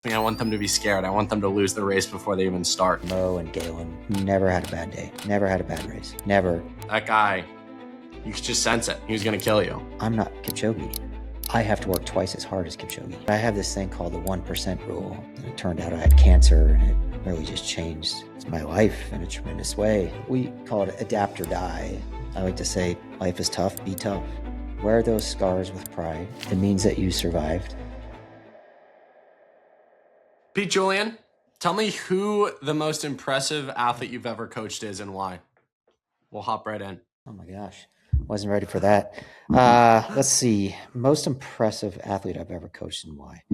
I want them to be scared. I want them to lose the race before they even start. Mo and Galen never had a bad day. Never had a bad race. Never. That guy, you could just sense it. He was going to kill you. I'm not Kipchoge. I have to work twice as hard as Kipchoge. I have this thing called the 1% rule. And it turned out I had cancer, and it really just changed my life in a tremendous way. We call it adapt or die. I like to say life is tough, be tough. Wear those scars with pride. It means that you survived. Pete, Julian, tell me who the most impressive athlete you've ever coached is and why. We'll hop right in. Oh my gosh. Wasn't ready for that. Let's see. Most impressive athlete I've ever coached and why.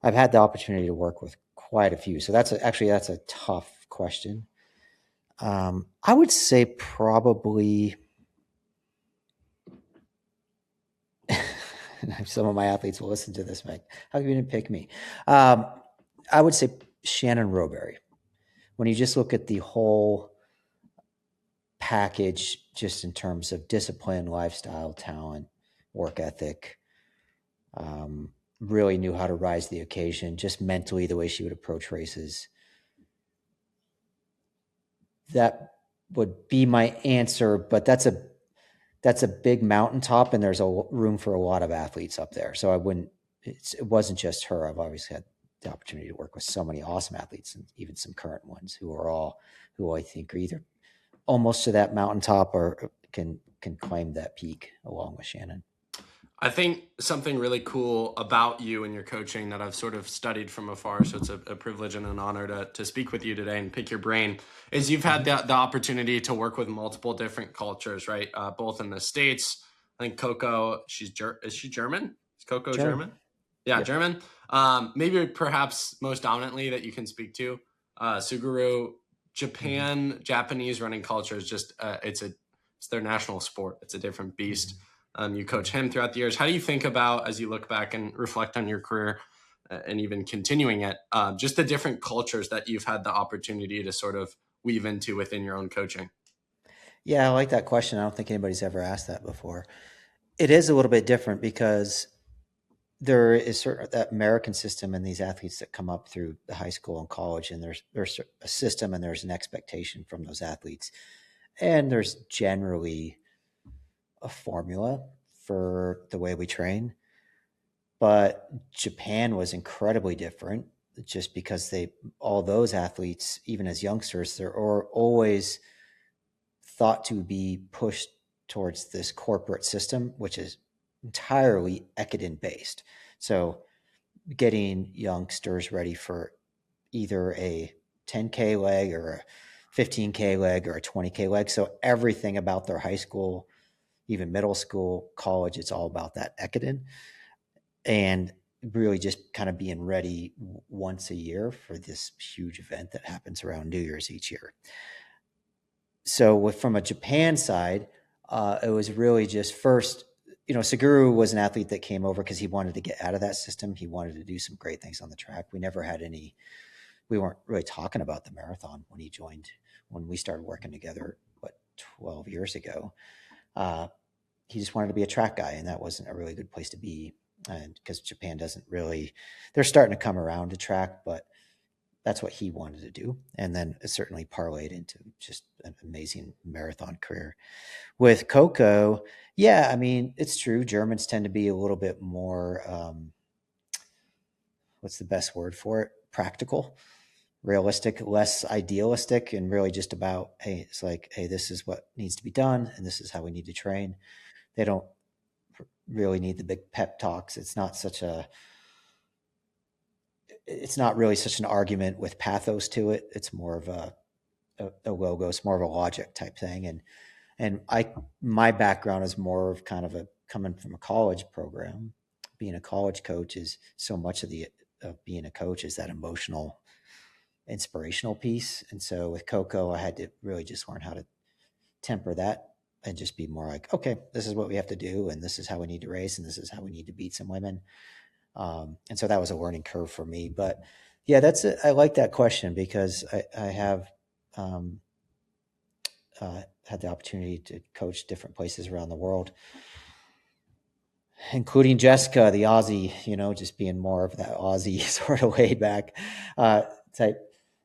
I've had the opportunity to work with quite a few. So that's a tough question. I would say probably some of my athletes will listen to this, Mike. How come you didn't pick me? I would say Shannon Rowbury. When you just look at the whole package, just in terms of discipline, lifestyle, talent, work ethic, really knew how to rise to the occasion, just mentally, the way she would approach races. That would be my answer, but that's a big mountaintop, and there's a room for a lot of athletes up there. So it wasn't just her. I've obviously had the opportunity to work with so many awesome athletes, and even some current ones who I think are either almost to that mountaintop or can claim that peak along with Shannon. I think something really cool about you and your coaching that I've sort of studied from afar, so it's a privilege and an honor to speak with you today and pick your brain, is you've had the opportunity to work with multiple different cultures, right? Both in the States. I think Koko, is she German? Is Koko German? Yeah, yep. German. Maybe perhaps most dominantly that you can speak to, Suguru, Japan, Japanese running culture is just, it's their national sport. It's a different beast. You coach him throughout the years. How do you think about, as you look back and reflect on your career and even continuing it, just the different cultures that you've had the opportunity to sort of weave into within your own coaching? Yeah, I like that question. I don't think anybody's ever asked that before. It is a little bit different because there is certain that American system and these athletes that come up through the high school and college, and there's a system and there's an expectation from those athletes. And there's generally a formula for the way we train. But Japan was incredibly different just because all those athletes, even as youngsters, they're always thought to be pushed towards this corporate system, which is entirely ekiden based. So getting youngsters ready for either a 10K leg or a 15K leg or a 20K leg. So everything about their high school, even middle school, college, it's all about that ekiden. And really just kind of being ready once a year for this huge event that happens around New Year's each year. So from a Japan side, it was really just first, Suguru was an athlete that came over because he wanted to get out of that system. He wanted to do some great things on the track. We weren't really talking about the marathon when he joined, when we started working together, 12 years ago. He just wanted to be a track guy, and that wasn't a really good place to be. And because Japan they're starting to come around to track, but that's what he wanted to do. And then it certainly parlayed into just an amazing marathon career. With Koko, yeah, I mean, it's true. Germans tend to be a little bit more, what's the best word for it? Practical, realistic, less idealistic, and really just about, hey, it's like, hey, this is what needs to be done, and this is how we need to train. They don't really need the big pep talks. It's not really such an argument with pathos to it. It's more of a logo. It's more of a logic type thing. And my background is more of kind of coming from a college program. Being a college coach is so much of being a coach is that emotional, inspirational piece. And so with Koko, I had to really just learn how to temper that and just be more like, okay, this is what we have to do, and this is how we need to race, and this is how we need to beat some women. And so that was a learning curve for me. But yeah, I like that question because I have had the opportunity to coach different places around the world. including Jessica, the Aussie, just being more of that Aussie sort of laid back type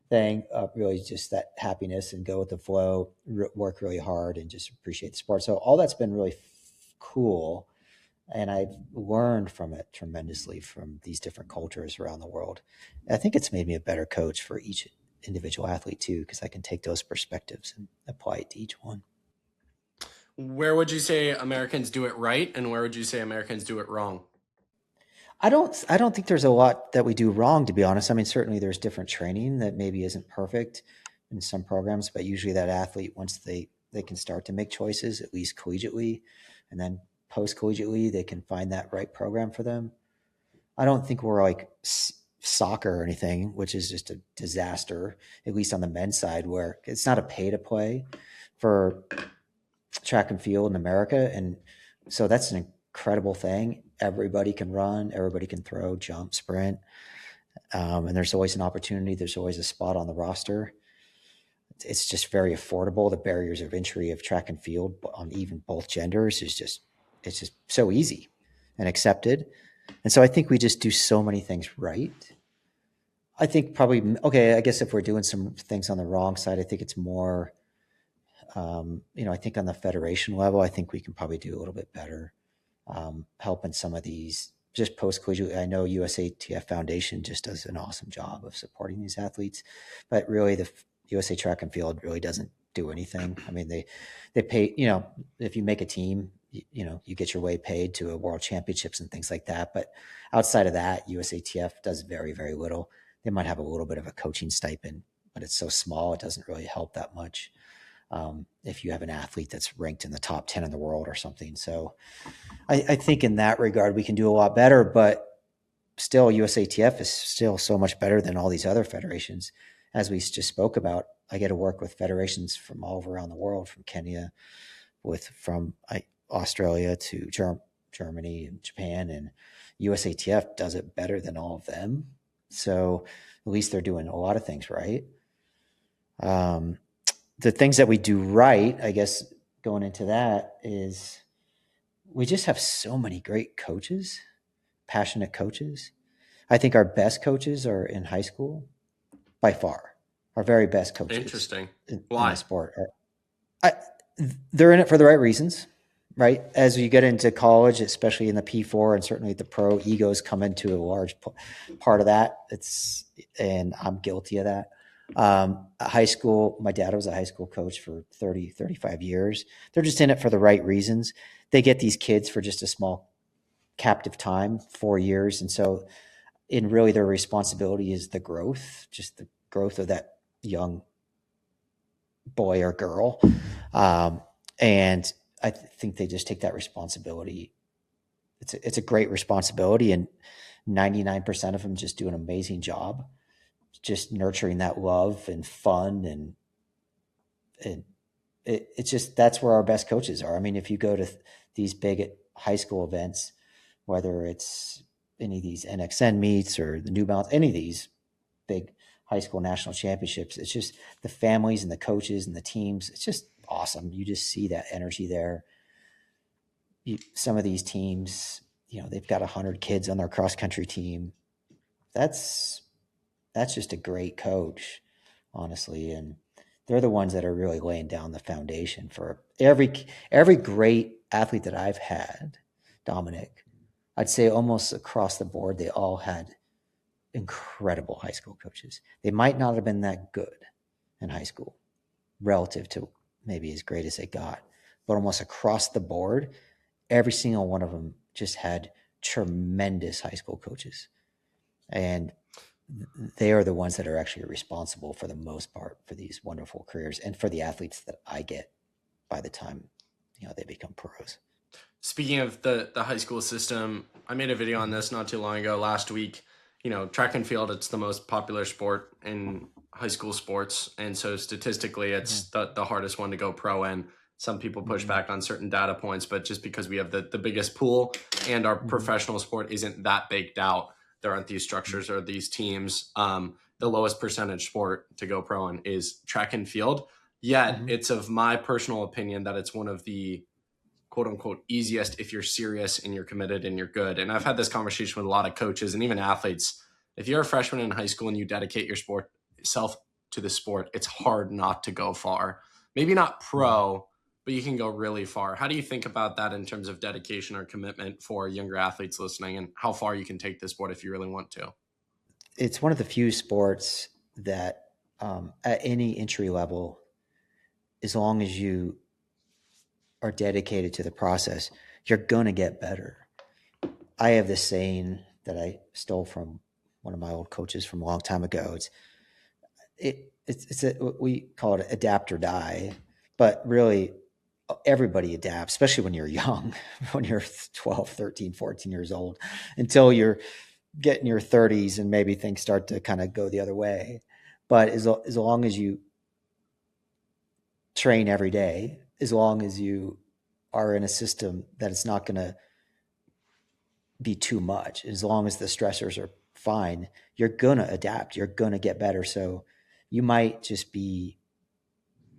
thing. Really just that happiness and go with the flow, work really hard and just appreciate the sport. So all that's been really cool. And I've learned from it tremendously from these different cultures around the world. I think it's made me a better coach for each individual athlete too, because I can take those perspectives and apply it to each one. Where would you say Americans do it right, and where would you say Americans do it wrong? I don't think there's a lot that we do wrong, to be honest. I mean, certainly there's different training that maybe isn't perfect in some programs, but usually that athlete, once they can start to make choices, at least collegiately, and then post-collegiately, they can find that right program for them. I don't think we're like soccer or anything, which is just a disaster, at least on the men's side, where it's not a pay to play for track and field in America. And so that's an incredible thing. Everybody can run, everybody can throw, jump, sprint. And there's always an opportunity. There's always a spot on the roster. It's just very affordable. The barriers of entry of track and field on even both genders it's just so easy and accepted. And so I think we just do so many things right. I think probably, okay, I guess if we're doing some things on the wrong side, I think it's more, I think on the federation level, I think we can probably do a little bit better, helping some of these just post-collegiate. I know USATF Foundation just does an awesome job of supporting these athletes, but really the USA Track and Field really doesn't do anything. I mean, they pay, if you make a team, you get your way paid to a world championships and things like that. But outside of that, USATF does very, very little. They might have a little bit of a coaching stipend, but it's so small, it doesn't really help that much. If you have an athlete that's ranked in the top 10 in the world or something. So I think in that regard, we can do a lot better, but still USATF is still so much better than all these other federations. As we just spoke about, I get to work with federations from all around the world, from Kenya, from Australia to Germany and Japan, and USATF does it better than all of them. So at least they're doing a lot of things right. The things that we do right, I guess, going into that is we just have so many great coaches, passionate coaches. I think our best coaches are in high school by far. Our very best coaches. Interesting. Why? In the sport. They're in it for the right reasons, right? As you get into college, especially in the P4 and certainly the pro, egos come into a large part of that. And I'm guilty of that. High school, my dad was a high school coach for 30, 35 years. They're just in it for the right reasons. They get these kids for just a small captive time, 4 years. And so really their responsibility is the growth, just the growth of that young boy or girl. And I think they just take that responsibility. It's a great responsibility, and 99% of them just do an amazing job, just nurturing that love and fun. And it's just, that's where our best coaches are. I mean, if you go to these big high school events, whether it's any of these NXN meets or the New Balance, any of these big high school national championships, it's just the families and the coaches and the teams. It's just awesome. You just see that energy there. Some of these teams, they've got 100 kids on their cross country team. That's just a great coach, honestly. And they're the ones that are really laying down the foundation for every great athlete that I've had, Dominic. I'd say almost across the board, they all had incredible high school coaches. They might not have been that good in high school relative to maybe as great as they got, but almost across the board, every single one of them just had tremendous high school coaches. And they are the ones that are actually responsible for the most part for these wonderful careers and for the athletes that I get by the time, they become pros. Speaking of the high school system, I made a video on this not too long ago, last week. Track and field, it's the most popular sport in high school sports. And so statistically, it's the hardest one to go pro in. Some people push back on certain data points, but just because we have the biggest pool and our professional sport isn't that baked out, there aren't these structures or these teams. The lowest percentage sport to go pro in is track and field. Yet it's of my personal opinion that it's one of the quote unquote easiest if you're serious and you're committed and you're good. And I've had this conversation with a lot of coaches and even athletes. If you're a freshman in high school and you dedicate yourself to the sport, it's hard not to go far. Maybe not pro, but you can go really far. How do you think about that in terms of dedication or commitment for younger athletes listening, and how far you can take the sport if you really want to? It's one of the few sports that at any entry level, as long as you are dedicated to the process, you're going to get better. I have this saying that I stole from one of my old coaches from a long time ago. We call it adapt or die, but really everybody adapts, especially when you're young, when you're 12, 13, 14 years old, until you're getting your 30s and maybe things start to kind of go the other way. But as long as you train every day, as long as you are in a system that it's not going to be too much, as long as the stressors are fine, you're going to adapt, you're going to get better. So you might just be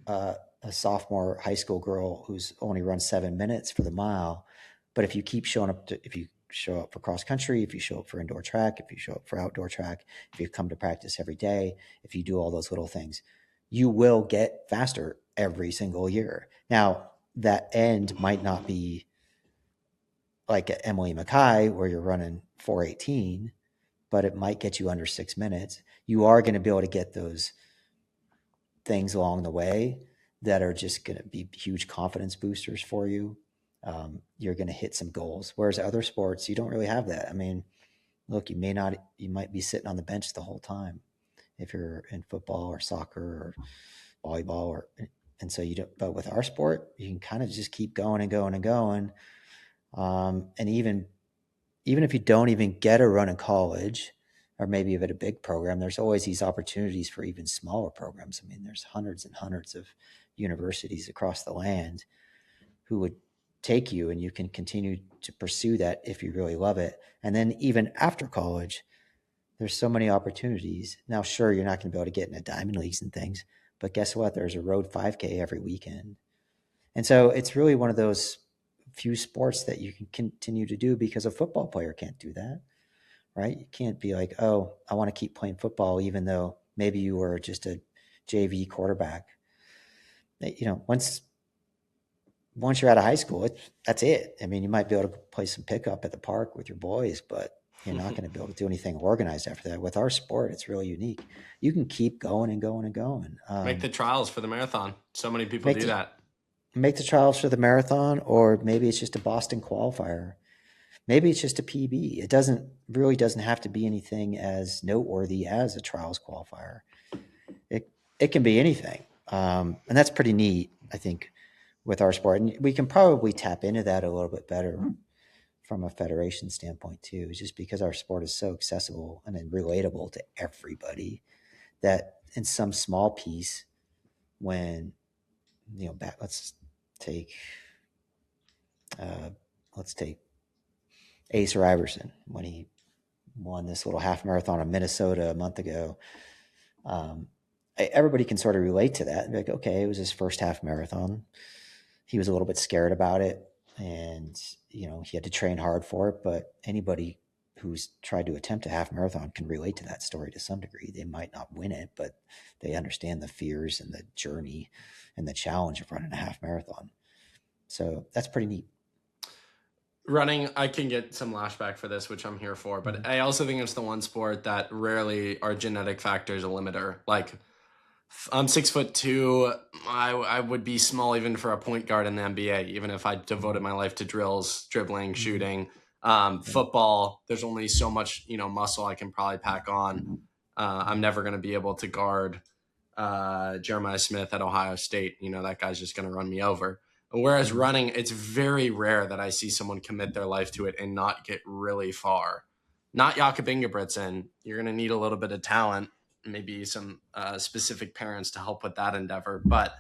a sophomore high school girl who's only run 7 minutes for the mile. But if you keep showing up if you show up for cross country, if you show up for indoor track, if you show up for outdoor track, if you come to practice every day, if you do all those little things, you will get faster every single year. Now, that end might not be like at Emily Mackay where you're running 4:18, but it might get you under 6 minutes. You are going to be able to get those things along the way that are just going to be huge confidence boosters for you. You're going to hit some goals. Whereas other sports, you don't really have that. I mean, look, you might be sitting on the bench the whole time if you're in football or soccer or volleyball and so you don't, but with our sport, you can kind of just keep going and going and going. And even if you don't even get a run in college, or maybe at a big program, there's always these opportunities for even smaller programs. I mean, there's hundreds and hundreds of universities across the land who would take you, and you can continue to pursue that if you really love it. And then even after college, there's so many opportunities. Now, sure, you're not going to be able to get into diamond leagues and things, but guess what? There's a road 5K every weekend. And so it's really one of those few sports that you can continue to do, because a football player can't do that, right? You can't be like, oh, I want to keep playing football, even though maybe you were just a JV quarterback. Once you're out of high school, that's it. I mean, you might be able to play some pickup at the park with your boys, but you're not going to be able to do anything organized after that. With our sport, it's really unique. You can keep going and going and going. Make the trials for the marathon. So many people do that. Make the trials for the marathon, or maybe it's just a Boston qualifier. Maybe it's just a PB. It really doesn't have to be anything as noteworthy as a trials qualifier. It can be anything. And that's pretty neat, I think, with our sport. And we can probably tap into that a little bit better from a federation standpoint too, just because our sport is so accessible and relatable to everybody that in some small piece, when, let's take Ace Iverson when he won this little half marathon in Minnesota a month ago. Everybody can sort of relate to that and be like, okay, it was his first half marathon. He was a little bit scared about it, and he had to train hard for it. But anybody who's tried to attempt a half marathon can relate to that story to some degree. They might not win it, but they understand the fears and the journey and the challenge of running a half marathon. So that's pretty neat. Running, I can get some lashback for this, which I'm here for, but I also think it's the one sport that rarely are genetic factors a limiter. Like, I'm 6'2". I would be small even for a point guard in the NBA, even if I devoted my life to drills, dribbling, shooting. Football, there's only so much muscle I can probably pack on. I'm never going to be able to guard Jeremiah Smith at Ohio State. That guy's just going to run me over. Whereas running, it's very rare that I see someone commit their life to it and not get really far. Not Jakob Ingebrigtsen. You're going to need a little bit of talent, maybe some specific parents to help with that endeavor. But,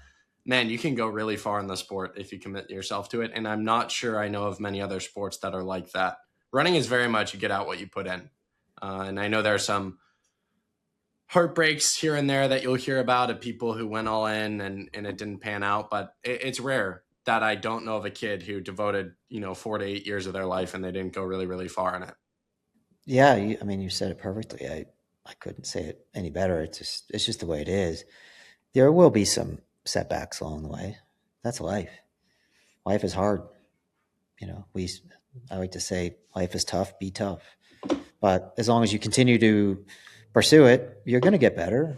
man, you can go really far in the sport if you commit yourself to it. And I'm not sure I know of many other sports that are like that. Running is very much you get out what you put in. And I know there are some heartbreaks here and there that you'll hear about of people who went all in and it didn't pan out, but it's rare. that I don't know of a kid who devoted, 4 to 8 years of their life and they didn't go really, really far in it. Yeah, I mean, you said it perfectly. I couldn't say it any better. It's just the way it is. There will be some setbacks along the way. That's life. Life is hard. I like to say life is tough, be tough. But as long as you continue to pursue it, you're going to get better.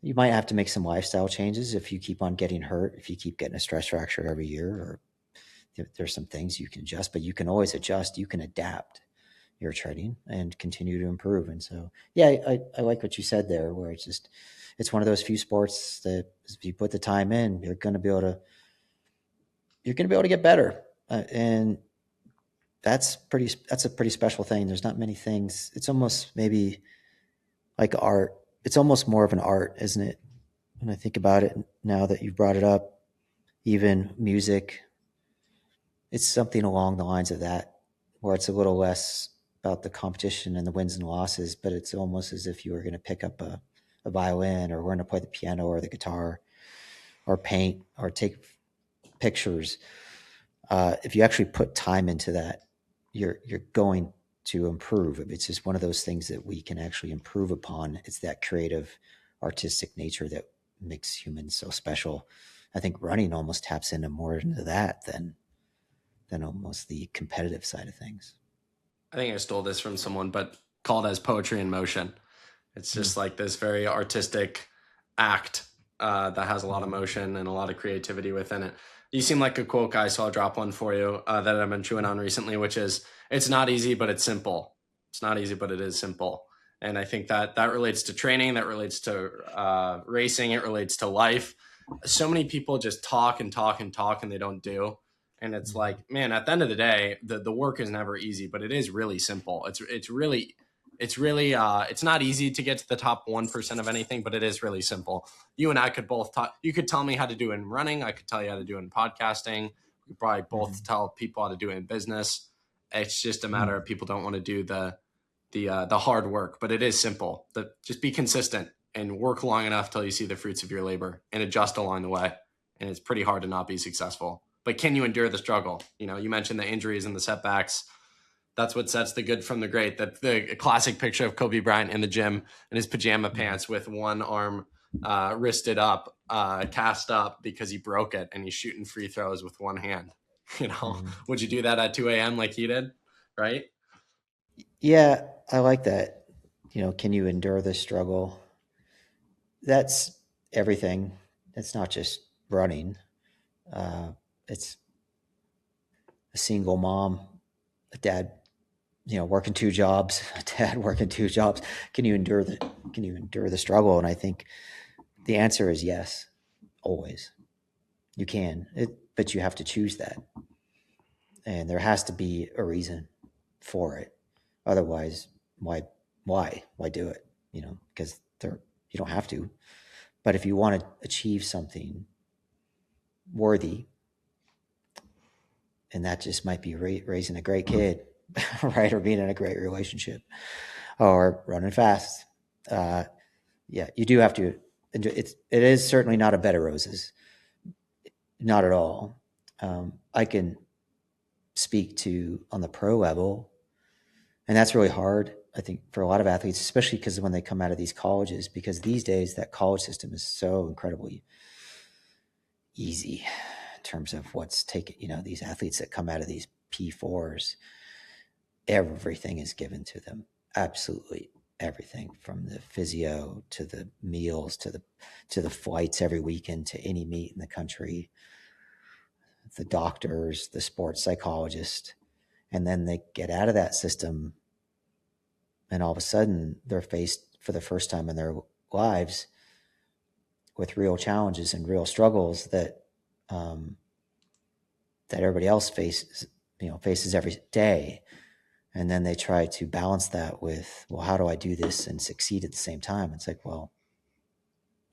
You might have to make some lifestyle changes if you keep on getting hurt, if you keep getting a stress fracture every year, or there's some things you can adjust, but you can always adjust. You can adapt your training and continue to improve. And so, yeah, I like what you said there, where it's one of those few sports that if you put the time in, you're going to be able to get better. And that's a pretty special thing. There's not many things. It's almost maybe like art. It's almost more of an art, isn't it? When I think about it now that you've brought it up, even music, it's something along the lines of that, where it's a little less about the competition and the wins and losses, but it's almost as if you were going to pick up a violin, or we're going to play the piano or the guitar or paint or take pictures. If you actually put time into that, you're going to improve. It's just one of those things that we can actually improve upon. It's that creative, artistic nature that makes humans so special. I think running almost taps more into that than almost the competitive side of things. I think I stole this from someone, but called as poetry in motion. It's just like this very artistic act that has a lot of motion and a lot of creativity within it. You seem like a quote guy, so I'll drop one for you that I've been chewing on recently, which is, it's not easy, but it's simple. It's not easy, but it is simple. And I think that relates to training, that relates to racing, it relates to life. So many people just talk and talk and talk and they don't do. And it's like, man, at the end of the day, the work is never easy, but it is really simple. It's not easy to get to the top 1% of anything, but it is really simple. You and I could both talk. You could tell me how to do it in running. I could tell you how to do it in podcasting. We could probably both tell people how to do it in business. It's just a matter of people don't want to do the hard work, but it is simple. Just be consistent and work long enough till you see the fruits of your labor and adjust along the way. And it's pretty hard to not be successful. But can you endure the struggle? You mentioned the injuries and the setbacks. That's what sets the good from the great. That the classic picture of Kobe Bryant in the gym in his pajama pants with one arm wristed up, cast up because he broke it, and he's shooting free throws with one hand. Would you do that at 2 a.m. like he did? Right? Yeah, I like that. Can you endure the struggle? That's everything. It's not just running. It's a single mom, a dad, working two jobs, a dad working two jobs. Can you endure the struggle? And I think the answer is yes, always. You can, but you have to choose that. And there has to be a reason for it. Otherwise, why do it? Because you don't have to. But if you want to achieve something worthy, and that just might be raising a great kid, right? Or being in a great relationship, or running fast. Yeah, you do have to. It is certainly not a bed of roses. Not at all. I can speak to on the pro level, and that's really hard, I think, for a lot of athletes, especially because when they come out of these colleges, because these days that college system is so incredibly easy in terms of what's taken, these athletes that come out of these P4s, everything is given to them. Absolutely everything, from the physio to the meals to the flights every weekend to any meet in the country, the doctors, the sports psychologist. And then they get out of that system, and all of a sudden they're faced for the first time in their lives with real challenges and real struggles that everybody else faces every day. And then they try to balance that with, well, how do I do this and succeed at the same time? It's like, well,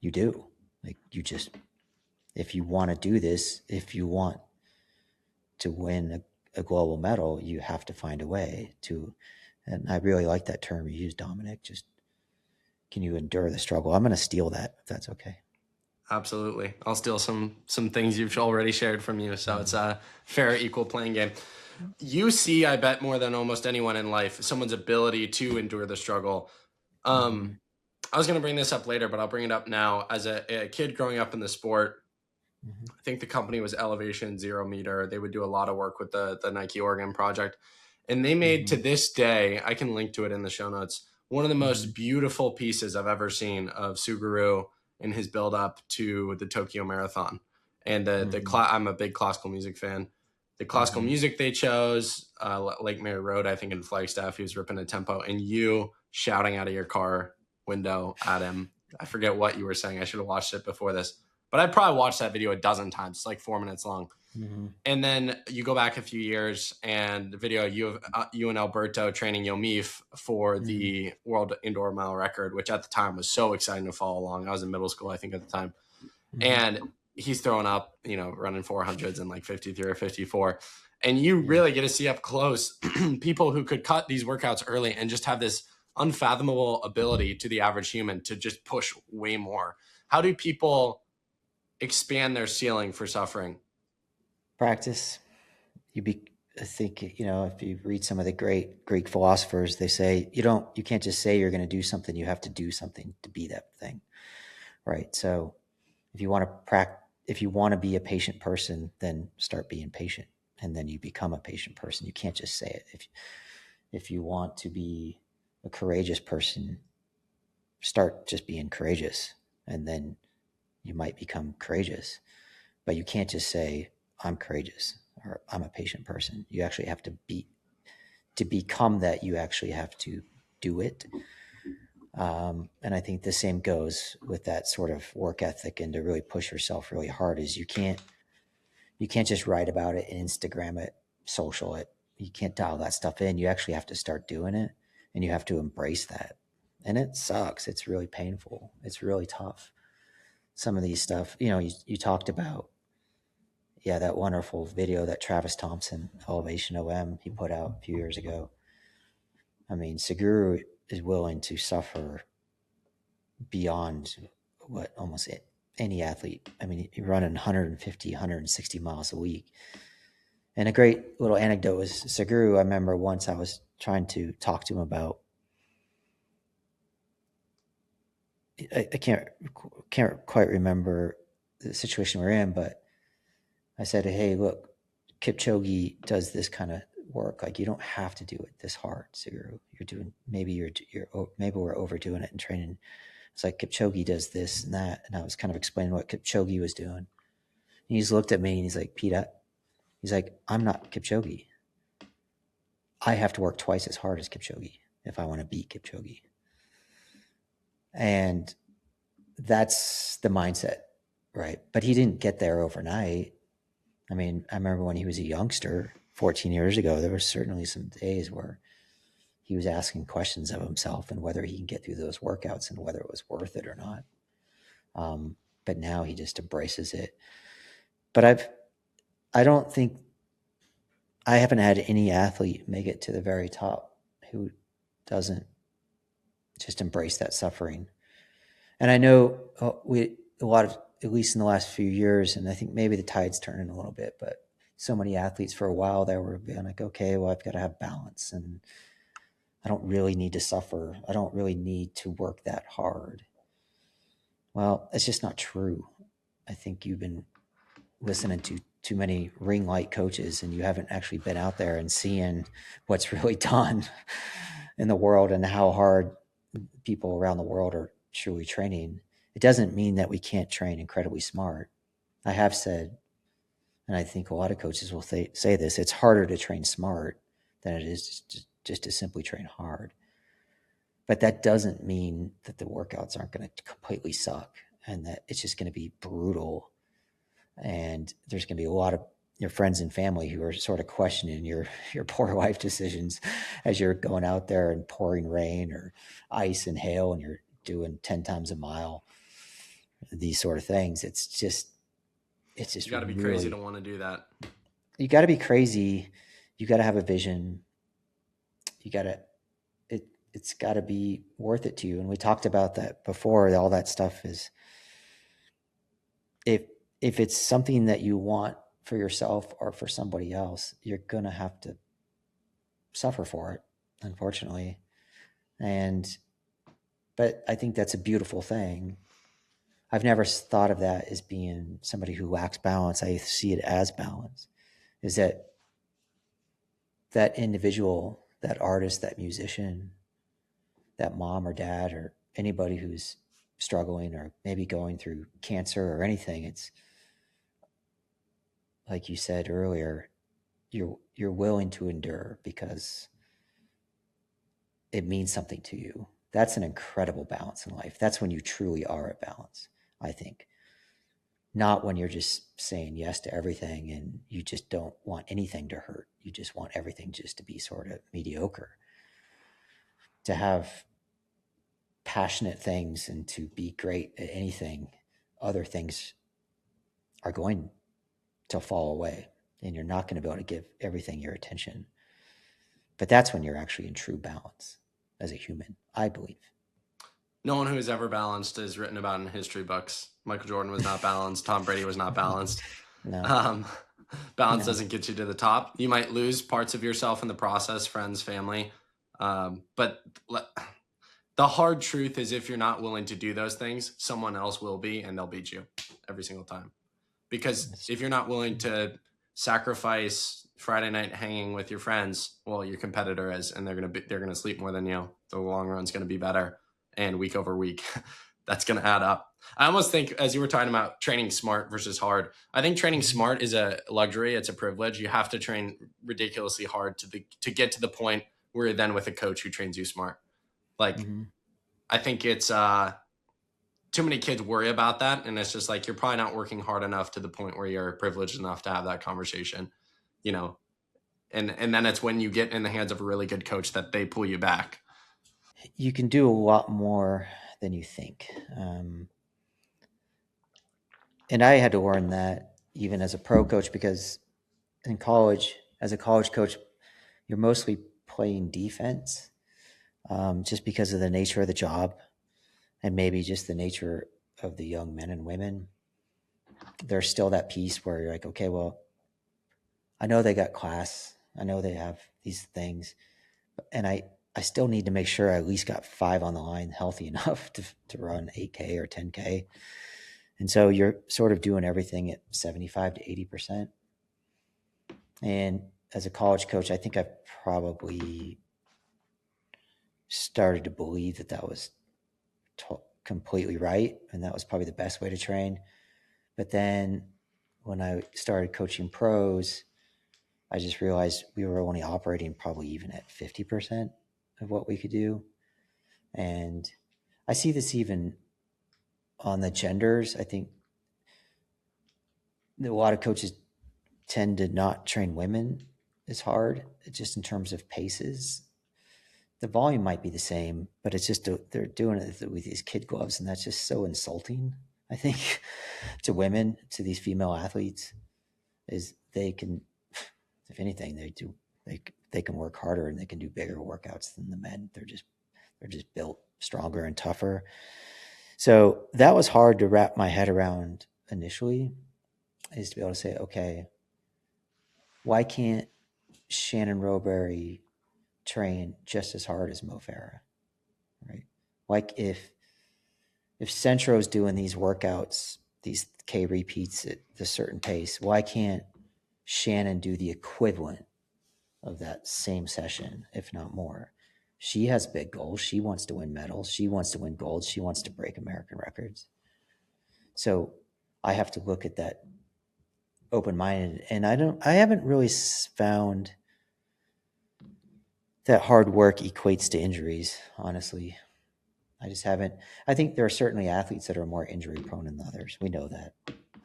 you do. If you want to do this, if you want to win a global medal, you have to find a way to. And I really like that term you used, Dominic. Just, can you endure the struggle? I'm going to steal that, if that's okay. Absolutely. I'll steal some things you've already shared from you. So it's a fair, equal playing game. You see, I bet more than almost anyone in life, someone's ability to endure the struggle. Mm-hmm. I was going to bring this up later, but I'll bring it up now. As a kid growing up in the sport, Mm-hmm. I think the company was Elevation 0 Meter. They would do a lot of work with the Nike Oregon project. And they made, to Mm-hmm. this day, I can link to it in the show notes, one of the Mm-hmm. most beautiful pieces I've ever seen of Suguru in his build up to the Tokyo Marathon. And I'm a big classical music fan. The classical Mm-hmm. music they chose, Lake Mary Road, I think in Flagstaff, he was ripping a tempo, and you shouting out of your car window at him. I forget what you were saying. I should have watched it before this, but I probably watched that video a dozen times. It's like 4 minutes long. Mm-hmm. And then you go back a few years, and the video you and Alberto training Yomif for Mm-hmm. the world indoor mile record, which at the time was so exciting to follow along. I was in middle school, I think, at the time, Mm-hmm. and he's throwing up, running 400s in like 53 or 54, and you really get to see up close people who could cut these workouts early and just have this unfathomable ability to the average human to just push way more. How do people expand their ceiling for suffering? Practice. I think, if you read some of the great Greek philosophers, they say you can't just say you're going to do something. You have to do something to be that thing. Right. So if you want to be a patient person, then start being patient, and then you become a patient person. You can't just say it. If you want to be a courageous person, start just being courageous, and then you might become courageous. But you can't just say, I'm courageous or I'm a patient person. You actually have to become that. You actually have to do it. And I think the same goes with that sort of work ethic, and to really push yourself really hard is you can't just write about it and Instagram it, social it. You can't dial that stuff in. You actually have to start doing it, and you have to embrace that. And it sucks. It's really painful. It's really tough. Some of these stuff, you talked about, that wonderful video that Travis Thompson, Elevation OM, he put out a few years ago. I mean, Suguru is willing to suffer beyond what almost any athlete. I mean, you're running 150, 160 miles a week. And a great little anecdote was Suguru. I remember once I was trying to talk to him about, I can't quite remember the situation we're in, but I said, hey, look, Kipchoge does this kind of work. Like, you don't have to do it this hard, Suguru. Maybe we're overdoing it in training. It's like Kipchoge does this and that. And I was kind of explaining what Kipchoge was doing. And he's looked at me and he's like, Peter, he's like, I'm not Kipchoge. I have to work twice as hard as Kipchoge if I want to beat Kipchoge. And that's the mindset, right? But he didn't get there overnight. I mean, I remember when he was a youngster 14 years ago, there were certainly some days where he was asking questions of himself and whether he can get through those workouts and whether it was worth it or not. But now he just embraces it. But I don't think I haven't had any athlete make it to the very top who doesn't just embrace that suffering. And I know at least in the last few years, and I think maybe the tide's turning a little bit, but so many athletes for a while there were being like, okay, well, I've got to have balance, and I don't really need to suffer. I don't really need to work that hard. Well, it's just not true. I think you've been listening to too many ring light coaches, and you haven't actually been out there and seeing what's really done in the world and how hard people around the world are truly training. It doesn't mean that we can't train incredibly smart. I have said, and I think a lot of coaches will say this, it's harder to train smart than it is just to simply train hard. But that doesn't mean that the workouts aren't going to completely suck and that it's just going to be brutal. And there's going to be a lot of your friends and family who are sort of questioning your poor life decisions as you're going out there in pouring rain or ice and hail and you're doing 10 times a mile, these sort of things. It's just You got to be crazy to want to do that. You got to be crazy. You got to have a vision. It's got to be worth it to you. And we talked about that before. All that stuff is, if it's something that you want for yourself or for somebody else, you're going to have to suffer for it, unfortunately. But I think that's a beautiful thing. I've never thought of that as being somebody who lacks balance. I see it as balance, is that individual, that artist, that musician, that mom or dad, or anybody who's struggling or maybe going through cancer or anything. It's like you said earlier, you're willing to endure because it means something to you. That's an incredible balance in life. That's when you truly are at balance, I think. Not when you're just saying yes to everything and you just don't want anything to hurt. You just want everything just to be sort of mediocre. To have passionate things and to be great at anything, other things are going to fall away and you're not going to be able to give everything your attention. But that's when you're actually in true balance as a human, I believe. No one who is ever balanced is written about in history books. Michael Jordan was not balanced. Tom Brady was not balanced. No. Balance doesn't get you to the top. You might lose parts of yourself in the process, friends, family. But the hard truth is if you're not willing to do those things, someone else will be, and they'll beat you every single time. Because if you're not willing to sacrifice Friday night hanging with your friends, well, your competitor is, and they're gonna sleep more than you. The long run's gonna be better, and week over week, that's gonna add up. I almost think, as you were talking about training smart versus hard, I think training smart is a luxury. It's a privilege. You have to train ridiculously hard to get to the point where you're then with a coach who trains you smart. Like, I think it's too many kids worry about that, and it's just like you're probably not working hard enough to the point where you're privileged enough to have that conversation, and then it's when you get in the hands of a really good coach that they pull you back. You can do a lot more than you think. And I had to learn that even as a pro coach, because in college, as a college coach, you're mostly playing defense, just because of the nature of the job and maybe just the nature of the young men and women. There's still that piece where you're like, okay, well, I know they got class. I know they have these things, and I still need to make sure I at least got 5 on the line healthy enough to run 8K or 10K. And so you're sort of doing everything at 75 to 80%. And as a college coach, I think I've probably started to believe that was completely right. And that was probably the best way to train. But then when I started coaching pros, I just realized we were only operating probably even at 50% of what we could do. And I see this even on the genders. I think a lot of coaches tend to not train women as hard, just in terms of paces. The volume might be the same, but it's just they're doing it with these kid gloves, and that's just so insulting, I think, to women, to these female athletes. Is they can, if anything, they can work harder and they can do bigger workouts than the men. They're just built stronger and tougher. So that was hard to wrap my head around initially, is to be able to say, okay, why can't Shannon Rowbury train just as hard as Mo Farah, right? Like if Centro's doing these workouts, these K repeats at a certain pace, why can't Shannon do the equivalent of that same session, if not more? She has big goals. She wants to win medals. She wants to win gold. She wants to break American records. So I have to look at that open-minded, and I haven't really found that hard work equates to injuries, honestly. I just haven't. I think there are certainly athletes that are more injury prone than others. We know that.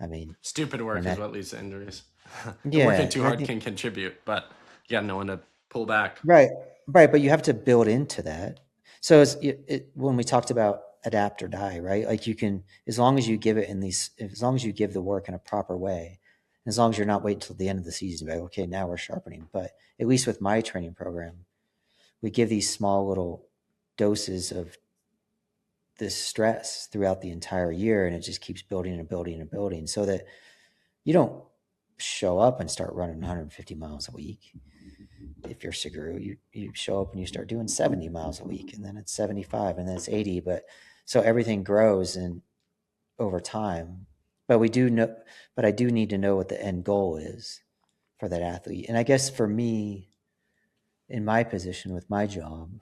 I mean, stupid work is what leads to injuries. Yeah, working too hard can contribute, but you got no one to pull back. Right. But you have to build into that. So when we talked about adapt or die, right? Like you can, as long as you give the work in a proper way, as long as you're not waiting until the end of the season, like, okay, now we're sharpening. But at least with my training program, we give these small little doses of this stress throughout the entire year, and it just keeps building and building and building, so that you don't show up and start running 150 miles a week. If you're Suguru, you show up and you start doing 70 miles a week, and then it's 75, and then it's 80. But so everything grows and over time. But we do know, but I do need to know what the end goal is for that athlete. And I guess for me, in my position with my job,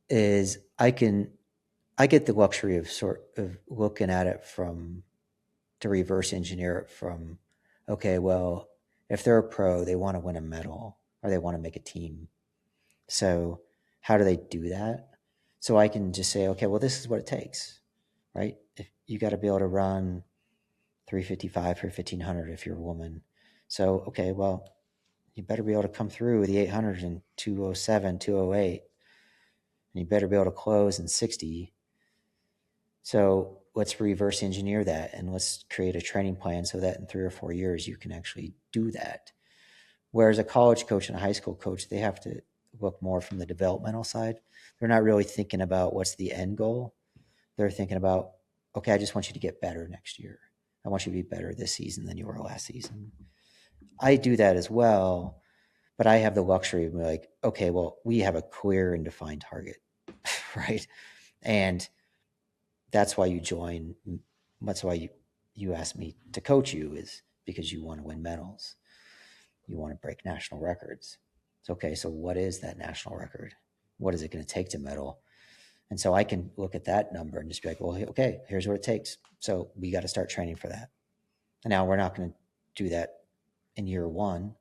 is I get the luxury of sort of looking at it to reverse engineer it from, okay, well, if they're a pro, they want to win a medal or they want to make a team. So how do they do that? So I can just say, okay, well, this is what it takes, right? If you got to be able to run 355 for 1500 if you're a woman. So, okay, well, you better be able to come through the 800 in 207, 208, and you better be able to close in 60. So let's reverse engineer that and let's create a training plan so that in 3 or 4 years you can actually do that. Whereas a college coach and a high school coach, they have to look more from the developmental side. They're not really thinking about what's the end goal. They're thinking about, okay, I just want you to get better next year. I want you to be better this season than you were last season. I do that as well, but I have the luxury of being like, okay, well, we have a clear and defined target, right? And that's why you join. That's why you asked me to coach you, is because you want to win medals. You want to break national records. It's okay. So what is that national record? What is it going to take to medal? And so I can look at that number and just be like, well, okay, here's what it takes. So we got to start training for that. And now we're not going to do that in year one,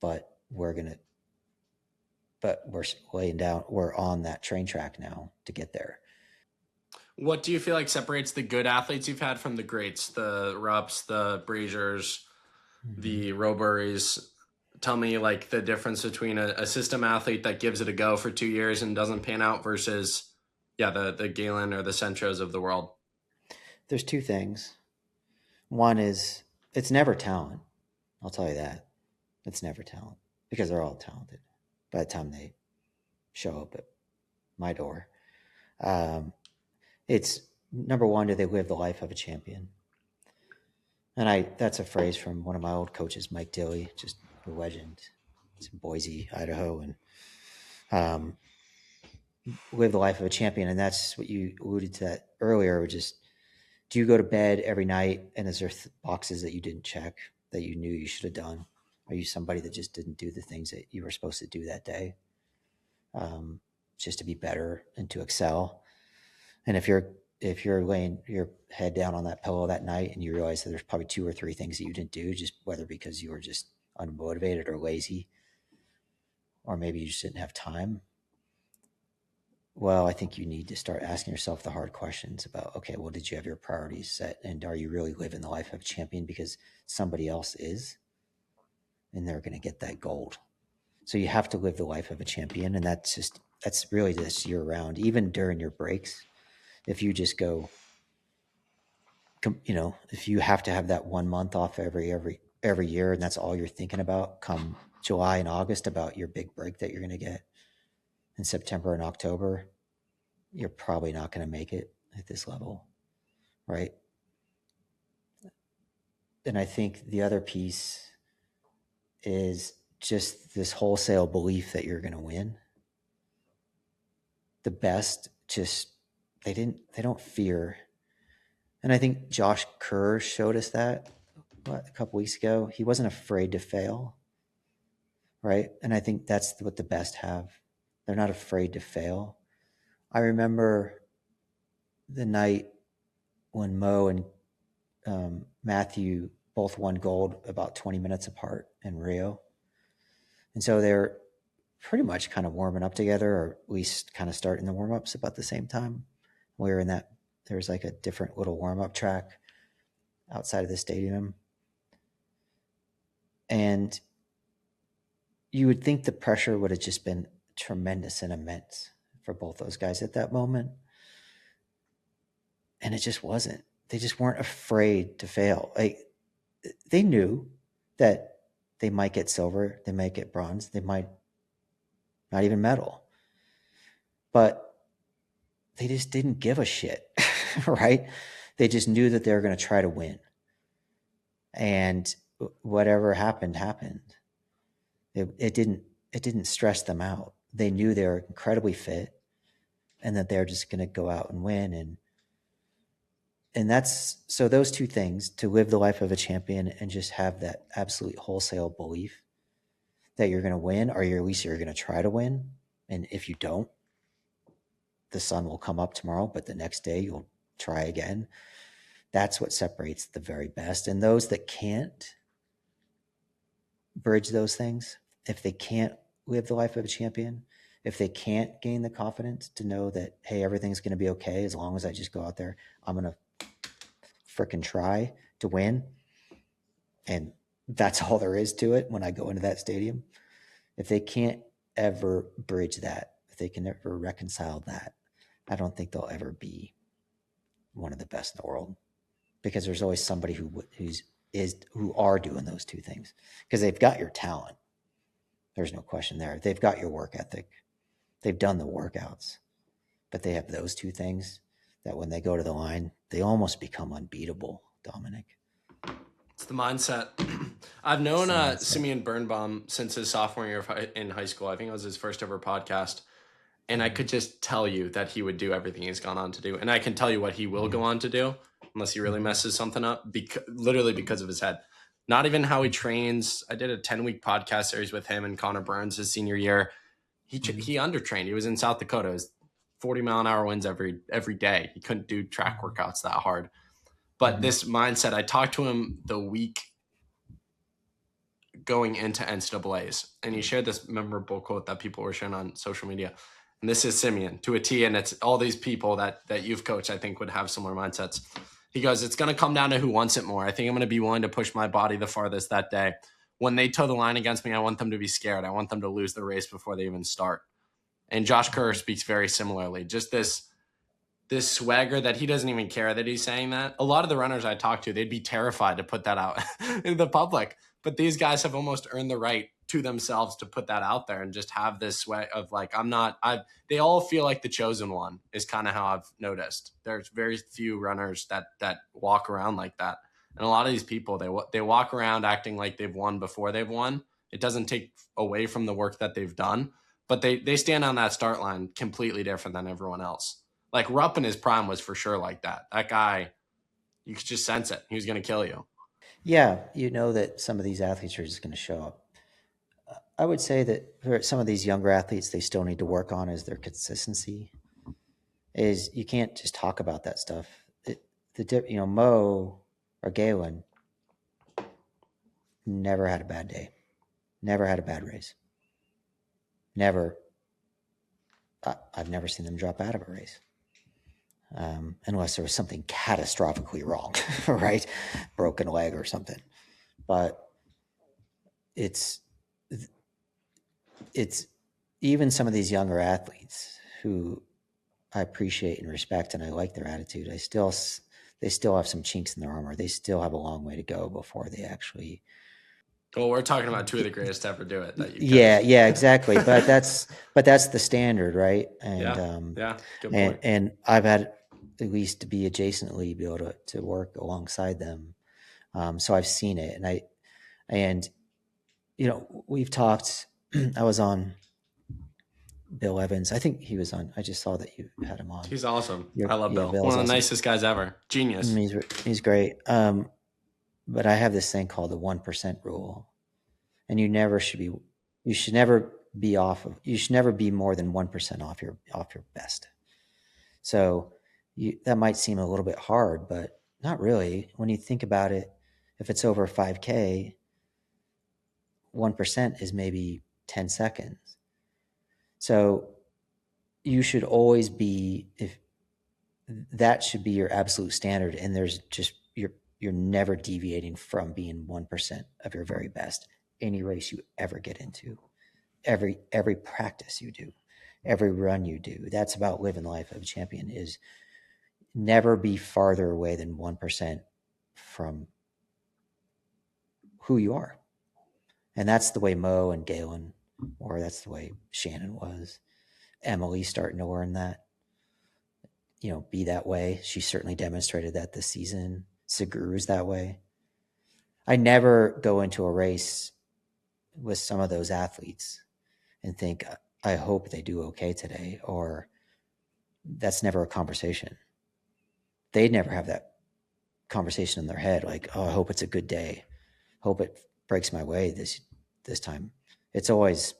but we're on that train track now to get there. What do you feel like separates the good athletes you've had from the greats, the Rupps, the Braziers, the Rowburys? Tell me like the difference between a system athlete that gives it a go for 2 years and doesn't pan out versus, the Galen or the Centros of the world. There's two things. One is it's never talent. I'll tell you that. It's never talent because they're all talented by the time they show up at my door. It's number one, do they live the life of a champion? And that's a phrase from one of my old coaches, Mike Dilly, just a legend. It's in Boise, Idaho, and live the life of a champion. And that's what you alluded to that earlier, just do you go to bed every night and is there boxes that you didn't check that you knew you should have done? Are you somebody that just didn't do the things that you were supposed to do that day, just to be better and to excel? And if you're laying your head down on that pillow that night and you realize that there's probably 2 or 3 things that you didn't do, just whether because you were just unmotivated or lazy, or maybe you just didn't have time, well, I think you need to start asking yourself the hard questions about, okay, well, did you have your priorities set? And are you really living the life of a champion because somebody else is? And they're going to get that gold. So you have to live the life of a champion. And that's really just year round, even during your breaks. If you just go, if you have to have that 1 month off every year, and that's all you're thinking about come July and August about your big break that you're going to get in September and October, you're probably not going to make it at this level, right? And I think the other piece is just this wholesale belief that you're going to win. The best they don't fear. And I think Josh Kerr showed us that a couple weeks ago. He wasn't afraid to fail, right? And I think that's what the best have. They're not afraid to fail. I remember the night when Mo and Matthew both won gold about 20 minutes apart in Rio. And so they're pretty much kind of warming up together, or at least kind of starting the warm-ups about the same time. We were in that, there's like a different little warm-up track outside of the stadium. And you would think the pressure would have just been tremendous and immense for both those guys at that moment. And it just wasn't. They just weren't afraid to fail. Like, they knew that they might get silver, they might get bronze, they might not even medal. But they just didn't give a shit, right? They just knew that they were going to try to win. And whatever happened. It didn't stress them out. They knew they were incredibly fit and that they're just going to go out and win. And that's, so those two things, to live the life of a champion and just have that absolute wholesale belief that you're going to win, or at least you're going to try to win. And if you don't, the sun will come up tomorrow, but the next day you'll try again. That's what separates the very best. And those that can't bridge those things, if they can't live the life of a champion, if they can't gain the confidence to know that, hey, everything's going to be okay as long as I just go out there, I'm going to freaking try to win. And that's all there is to it when I go into that stadium. If they can't ever bridge that, if they can never reconcile that, I don't think they'll ever be one of the best in the world, because there's always somebody who are doing those two things, because they've got your talent. There's no question there. They've got your work ethic. They've done the workouts, but they have those two things that when they go to the line, they almost become unbeatable, Dominic. It's the mindset. I've known Simeon Birnbaum since his sophomore year in high school. I think it was his first ever podcast. And I could just tell you that he would do everything he's gone on to do. And I can tell you what he will go on to do, unless he really messes something up, literally because of his head. Not even how he trains. I did a 10-week podcast series with him and Connor Burns his senior year. He undertrained. He was in South Dakota. It was 40-mile-an-hour winds every day. He couldn't do track workouts that hard. But this mindset, I talked to him the week going into NCAAs, and he shared this memorable quote that people were sharing on social media. And this is Simeon to a T, and it's all these people that you've coached, I think, would have similar mindsets. He goes, it's going to come down to who wants it more. I think I'm going to be willing to push my body the farthest that day. When they toe the line against me, I want them to be scared. I want them to lose the race before they even start. And Josh Kerr speaks very similarly. Just this swagger that he doesn't even care that he's saying that. A lot of the runners I talk to, they'd be terrified to put that out in the public. But these guys have almost earned the right to themselves to put that out there and just have this sweat of like, they all feel like the chosen one is kind of how I've noticed. There's very few runners that walk around like that. And a lot of these people, they walk around acting like they've won before they've won. It doesn't take away from the work that they've done, but they stand on that start line completely different than everyone else. Like Rupp in his prime was for sure like that. That guy, you could just sense it. He was going to kill you. Yeah, you know that some of these athletes are just going to show up. I would say that for some of these younger athletes, they still need to work on is their consistency. Is you can't just talk about that stuff. Mo or Galen never had a bad day, never had a bad race, never. I've never seen them drop out of a race. Unless there was something catastrophically wrong, right? Broken leg or something. But it's even some of these younger athletes who I appreciate and respect, and I like their attitude. They still have some chinks in their armor. They still have a long way to go before they actually. Well, we're talking about two of the greatest to ever do it. Yeah, exactly. But that's the standard, right? And good point. And I've had at least to be adjacently be able to work alongside them. So I've seen it, and we've talked. I was on Bill Evans. I think he was on. I just saw that you had him on. He's awesome. I love Bill. One of the nicest guys ever. Genius. He's great. But I have this thing called the 1% rule, and you should never be more than 1% off your best. So that might seem a little bit hard, but not really. When you think about it, if it's over 5K, 1% is maybe 10 seconds. So you should always be, if that should be your absolute standard, and there's just you're never deviating from being 1% of your very best. Any race you ever get into, every practice you do, every run you do, that's about living the life of a champion. Is never be farther away than 1% from who you are. And that's the way Mo and Galen, or that's the way Shannon was. Emily's starting to learn that. be that way. She certainly demonstrated that this season. Suguru's that way. I never go into a race with some of those athletes and think, I hope they do okay today, or that's never a conversation. They never have that conversation in their head, like, oh, I hope it's a good day. Hope it breaks my way this time. It's always,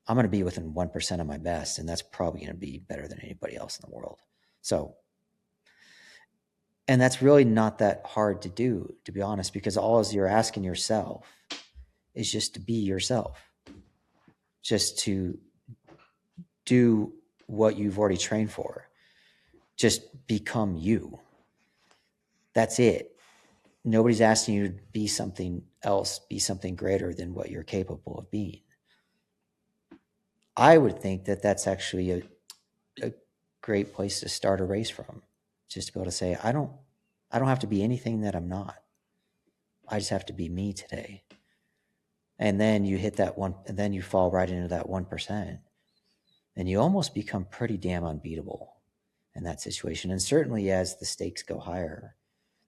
I'm going to be within 1% of my best, and that's probably going to be better than anybody else in the world. So, and that's really not that hard to do, to be honest, because all you're asking yourself is just to be yourself, just to do what you've already trained for, just become you. That's it. Nobody's asking you to be something else, be something greater than what you're capable of being. I would think that that's actually a great place to start a race from, just to be able to say, I don't have to be anything that I'm not. I just have to be me today. And then you hit that one, and then you fall right into that 1%, and you almost become pretty damn unbeatable in that situation. And certainly as the stakes go higher,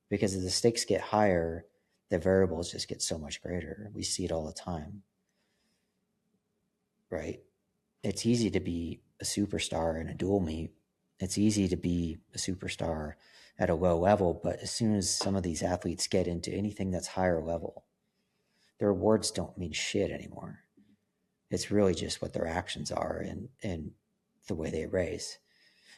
because as the stakes get higher, the variables just get so much greater. We see it all the time, right? It's easy to be a superstar in a dual meet. It's easy to be a superstar at a low level, but as soon as some of these athletes get into anything that's higher level, their words don't mean shit anymore. It's really just what their actions are and the way they race.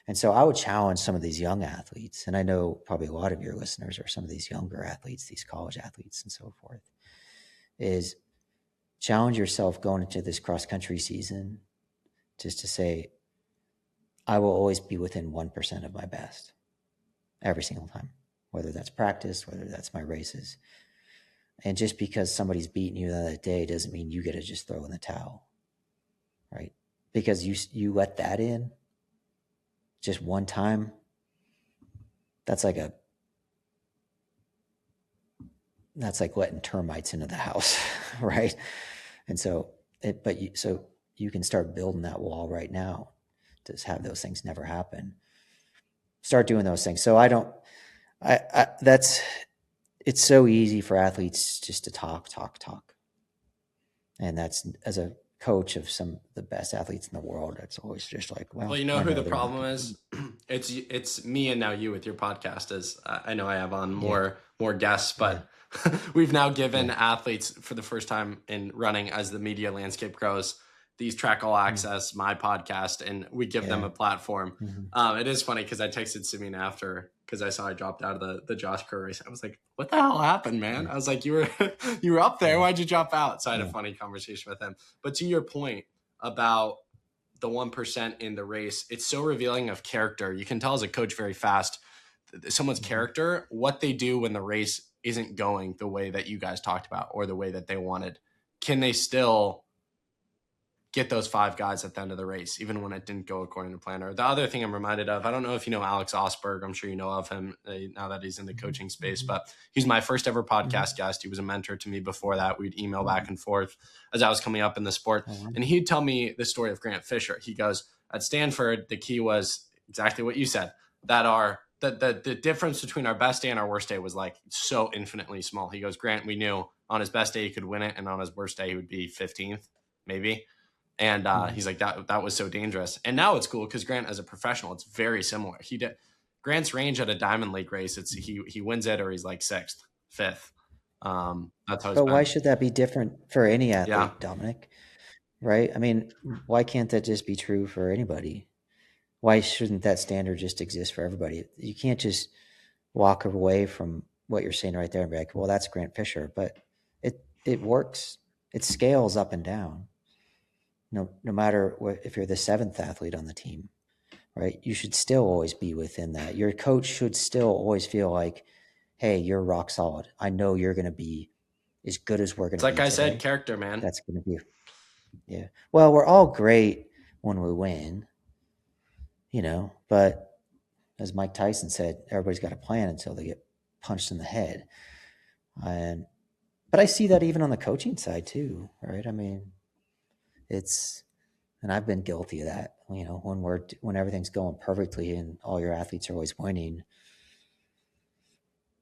And so I would challenge some of these young athletes, and I know probably a lot of your listeners are some of these younger athletes, these college athletes and so forth, is challenge yourself going into this cross-country season just to say, I will always be within 1% of my best every single time, whether that's practice, whether that's my races. And just because somebody's beating you that day doesn't mean you get to just throw in the towel, right? Because you let that in just one time, that's like letting termites into the house, right? And so you can start building that wall right now to have those things never happen. Start doing those things. So it's so easy for athletes just to talk. And that's, as a coach of some of the best athletes in the world, it's always just like, well, you know who the problem is? It's me and now you with your podcast. As I know I have on more guests, but we've now given athletes for the first time in running, as the media landscape grows, these track all access, my podcast, and we give them a platform. It is funny because I texted Simeon after, because I saw I dropped out of the Josh Kerr race. I was like, what the hell happened, man? I was like, you were up there. Why'd you drop out? So I had a funny conversation with him. But to your point about the 1% in the race, it's so revealing of character. You can tell as a coach very fast someone's character, what they do when the race isn't going the way that you guys talked about or the way that they wanted. Can they still get those 5 guys at the end of the race, even when it didn't go according to plan? Or the other thing I'm reminded of, I don't know if you know Alex Osberg. I'm sure you know of him now that he's in the coaching space, but he's my first ever podcast guest. He was a mentor to me before that. We'd email back and forth as I was coming up in the sport. And he'd tell me the story of Grant Fisher. He goes, at Stanford, the key was exactly what you said, that the difference between our best day and our worst day was like so infinitely small. He goes, Grant, we knew on his best day he could win it, and on his worst day he would be 15th, maybe. And he's like, that was so dangerous. And now it's cool because Grant, as a professional, it's very similar. Grant's range at a Diamond League race, it's he wins it or he's like 6th, 5th. That's how. But why should that be different for any athlete, Yeah. Dominic? Right? I mean, why can't that just be true for anybody? Why shouldn't that standard just exist for everybody? You can't just walk away from what you're saying right there and be like, well, that's Grant Fisher. But it works. It scales up and down. No matter if you're the 7th athlete on the team, right? You should still always be within that. Your coach should still always feel like, hey, you're rock solid. I know you're going to be as good as we're going to be. It's like I today. said, character, man. That's going to be, yeah. Well, we're all great when we win, but as Mike Tyson said, everybody's got a plan until they get punched in the head. But I see that even on the coaching side too, right? I mean, and I've been guilty of that when everything's going perfectly and all your athletes are always winning,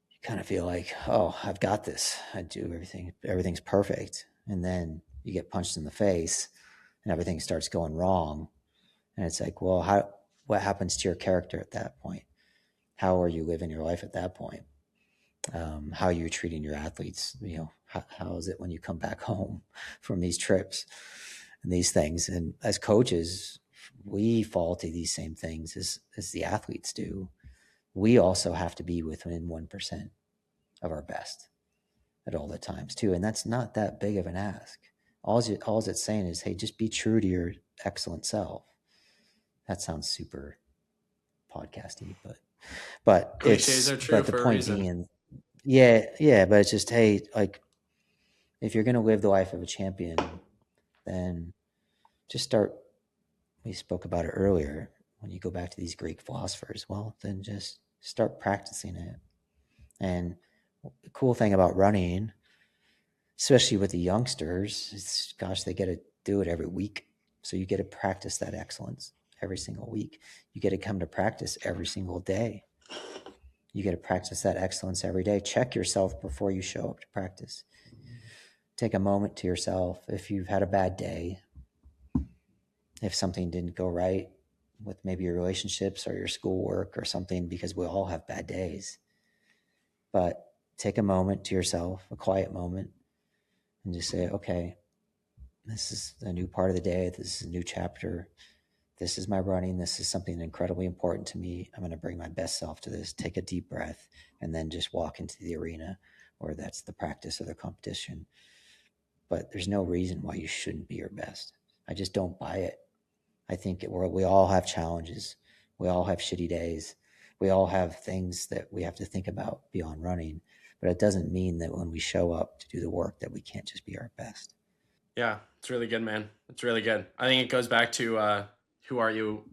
you kind of feel like, oh, I've got this. I do everything. Everything's perfect. And then you get punched in the face and everything starts going wrong. And it's like, well, what happens to your character at that point? How are you living your life at that point? How are you treating your athletes? How is it when you come back home from these trips and these things? And as coaches, we fall to these same things as the athletes do. We also have to be within 1% of our best at all the times too. And that's not that big of an ask. All it's saying is, hey, just be true to your excellent self. That sounds super podcasty, but Cliches are true the for a point reason. being, yeah, but it's just, hey, like, if you're going to live the life of a champion, then just start. We spoke about it earlier. When you go back to these Greek philosophers, well, then just start practicing it. And the cool thing about running, especially with the youngsters, is, gosh, they get to do it every week. So you get to practice that excellence every single week. You get to come to practice every single day. You get to practice that excellence every day. Check yourself before you show up to practice. Take a moment to yourself. If you've had a bad day, if something didn't go right with maybe your relationships or your schoolwork or something, because we all have bad days, but take a moment to yourself, a quiet moment, and just say, okay, this is a new part of the day. This is a new chapter. This is my running. This is something incredibly important to me. I'm going to bring my best self to this. Take a deep breath and then just walk into the arena, or that's the practice or the competition. But there's no reason why you shouldn't be your best. I just don't buy it. I think we all have challenges. We all have shitty days. We all have things that we have to think about beyond running. But it doesn't mean that when we show up to do the work that we can't just be our best. Yeah, it's really good, man. It's really good. I think it goes back to who are you,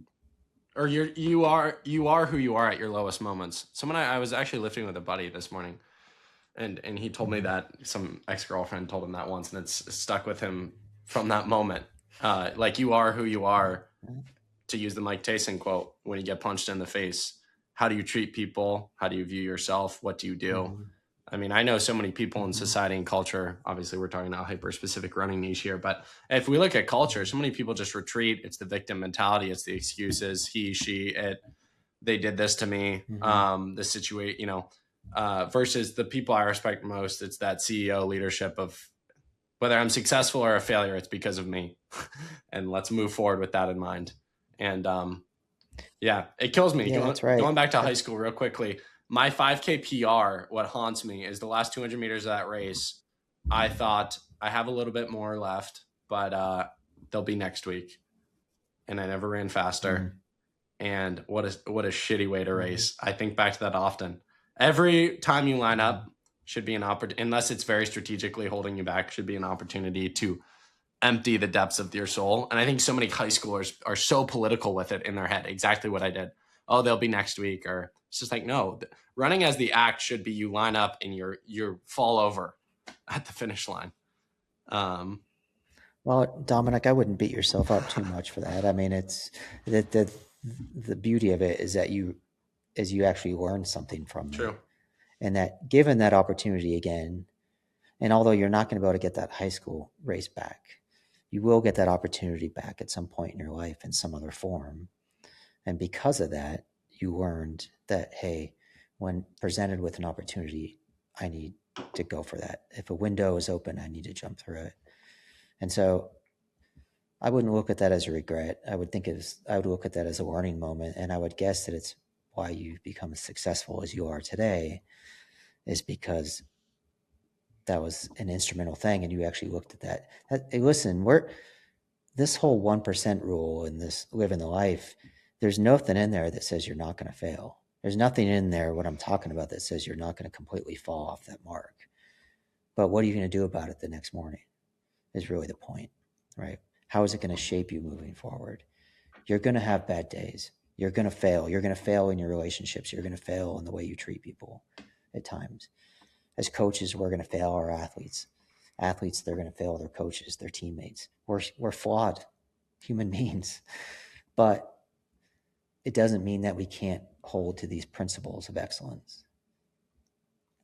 or you are who you are at your lowest moments. I was actually lifting with a buddy this morning, and he told me that some ex-girlfriend told him that once, and it's stuck with him from that moment. Like, you are who you are, to use the Mike Tyson quote, when you get punched in the face. How do you treat people? How do you view yourself? What do you do? Mm-hmm. I mean, I know so many people in society and culture. Obviously, we're talking about hyper-specific running niche here, but if we look at culture, so many people just retreat. It's the victim mentality. It's the excuses. He, she, it. They did this to me. The situation, versus the people I respect most. It's that CEO leadership of, whether I'm successful or a failure, it's because of me, and let's move forward with that in mind. And yeah, it kills me. Yeah, that's right. Going back to high school real quickly, my 5K PR, what haunts me is the last 200 meters of that race. I thought I have a little bit more left, but they'll be next week. And I never ran faster. And what a shitty way to race. I think back to that often. Every time you line up should be an opportunity, unless it's very strategically holding you back, should be an opportunity to empty the depths of your soul. And I think so many high schoolers are so political with it in their head. Exactly what I did. Oh, they'll be next week. Or it's just like, no, running as the act should be you line up and you're fall over at the finish line. Well, Dominic, I wouldn't beat yourself up too much for that. I mean, it's the beauty of it is that you actually learn something from True. it. And that given that opportunity again, and although you're not going to be able to get that high school race back, you will get that opportunity back at some point in your life in some other form. And because of that, you learned that, hey, when presented with an opportunity, I need to go for that. If a window is open, I need to jump through it. And so I wouldn't look at that as a regret. I would look at that as a learning moment. And I would guess that it's why you've become as successful as you are today, is because that was an instrumental thing. And you actually looked at that. Hey, listen, this whole 1% rule and this living the life, there's nothing in there that says you're not going to fail. There's nothing in there, what I'm talking about, that says you're not going to completely fall off that mark. But what are you going to do about it the next morning is really the point, right? How is it going to shape you moving forward? You're going to have bad days. You're going to fail. You're going to fail in your relationships. You're going to fail in the way you treat people at times. As coaches, we're going to fail our athletes. They're going to fail their coaches, their teammates. We're flawed human beings. but it doesn't mean that we can't hold to these principles of excellence.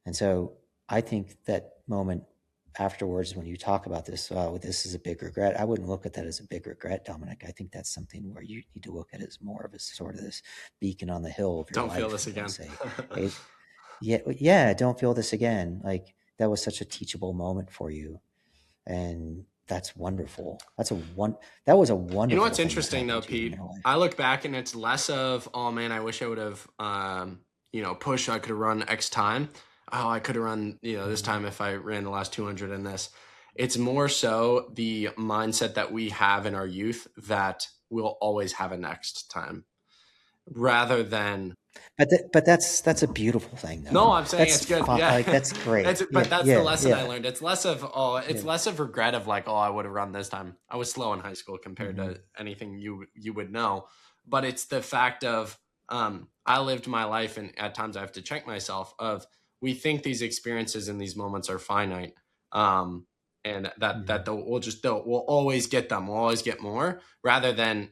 And so I think that moment afterwards, when you talk about this, this is a big regret, I wouldn't look at that as a big regret, Dominic. I think that's something where you need to look at it as more of a sort of this beacon on the hill of your Don't life. feel this again. Say, hey, yeah, don't feel this again. Like, that was such a teachable moment for you. And that's wonderful. That was a wonderful. You know what's interesting though, Pete? I look back and it's less of, oh man, I wish I would have, pushed. I could have run X time. Oh, I could have run, this time if I ran the last 200 in this. It's more so the mindset that we have in our youth that we'll always have a next time, rather than. But that's a beautiful thing, though. No, I'm saying it's good. Yeah, like, that's great. That's the lesson I learned. It's less of less of regret of like, oh, I would have run this time. I was slow in high school compared to anything you would know. But it's the fact of I lived my life, and at times I have to check myself. Of we think these experiences and these moments are finite, and that we'll always get them. We'll always get more, rather than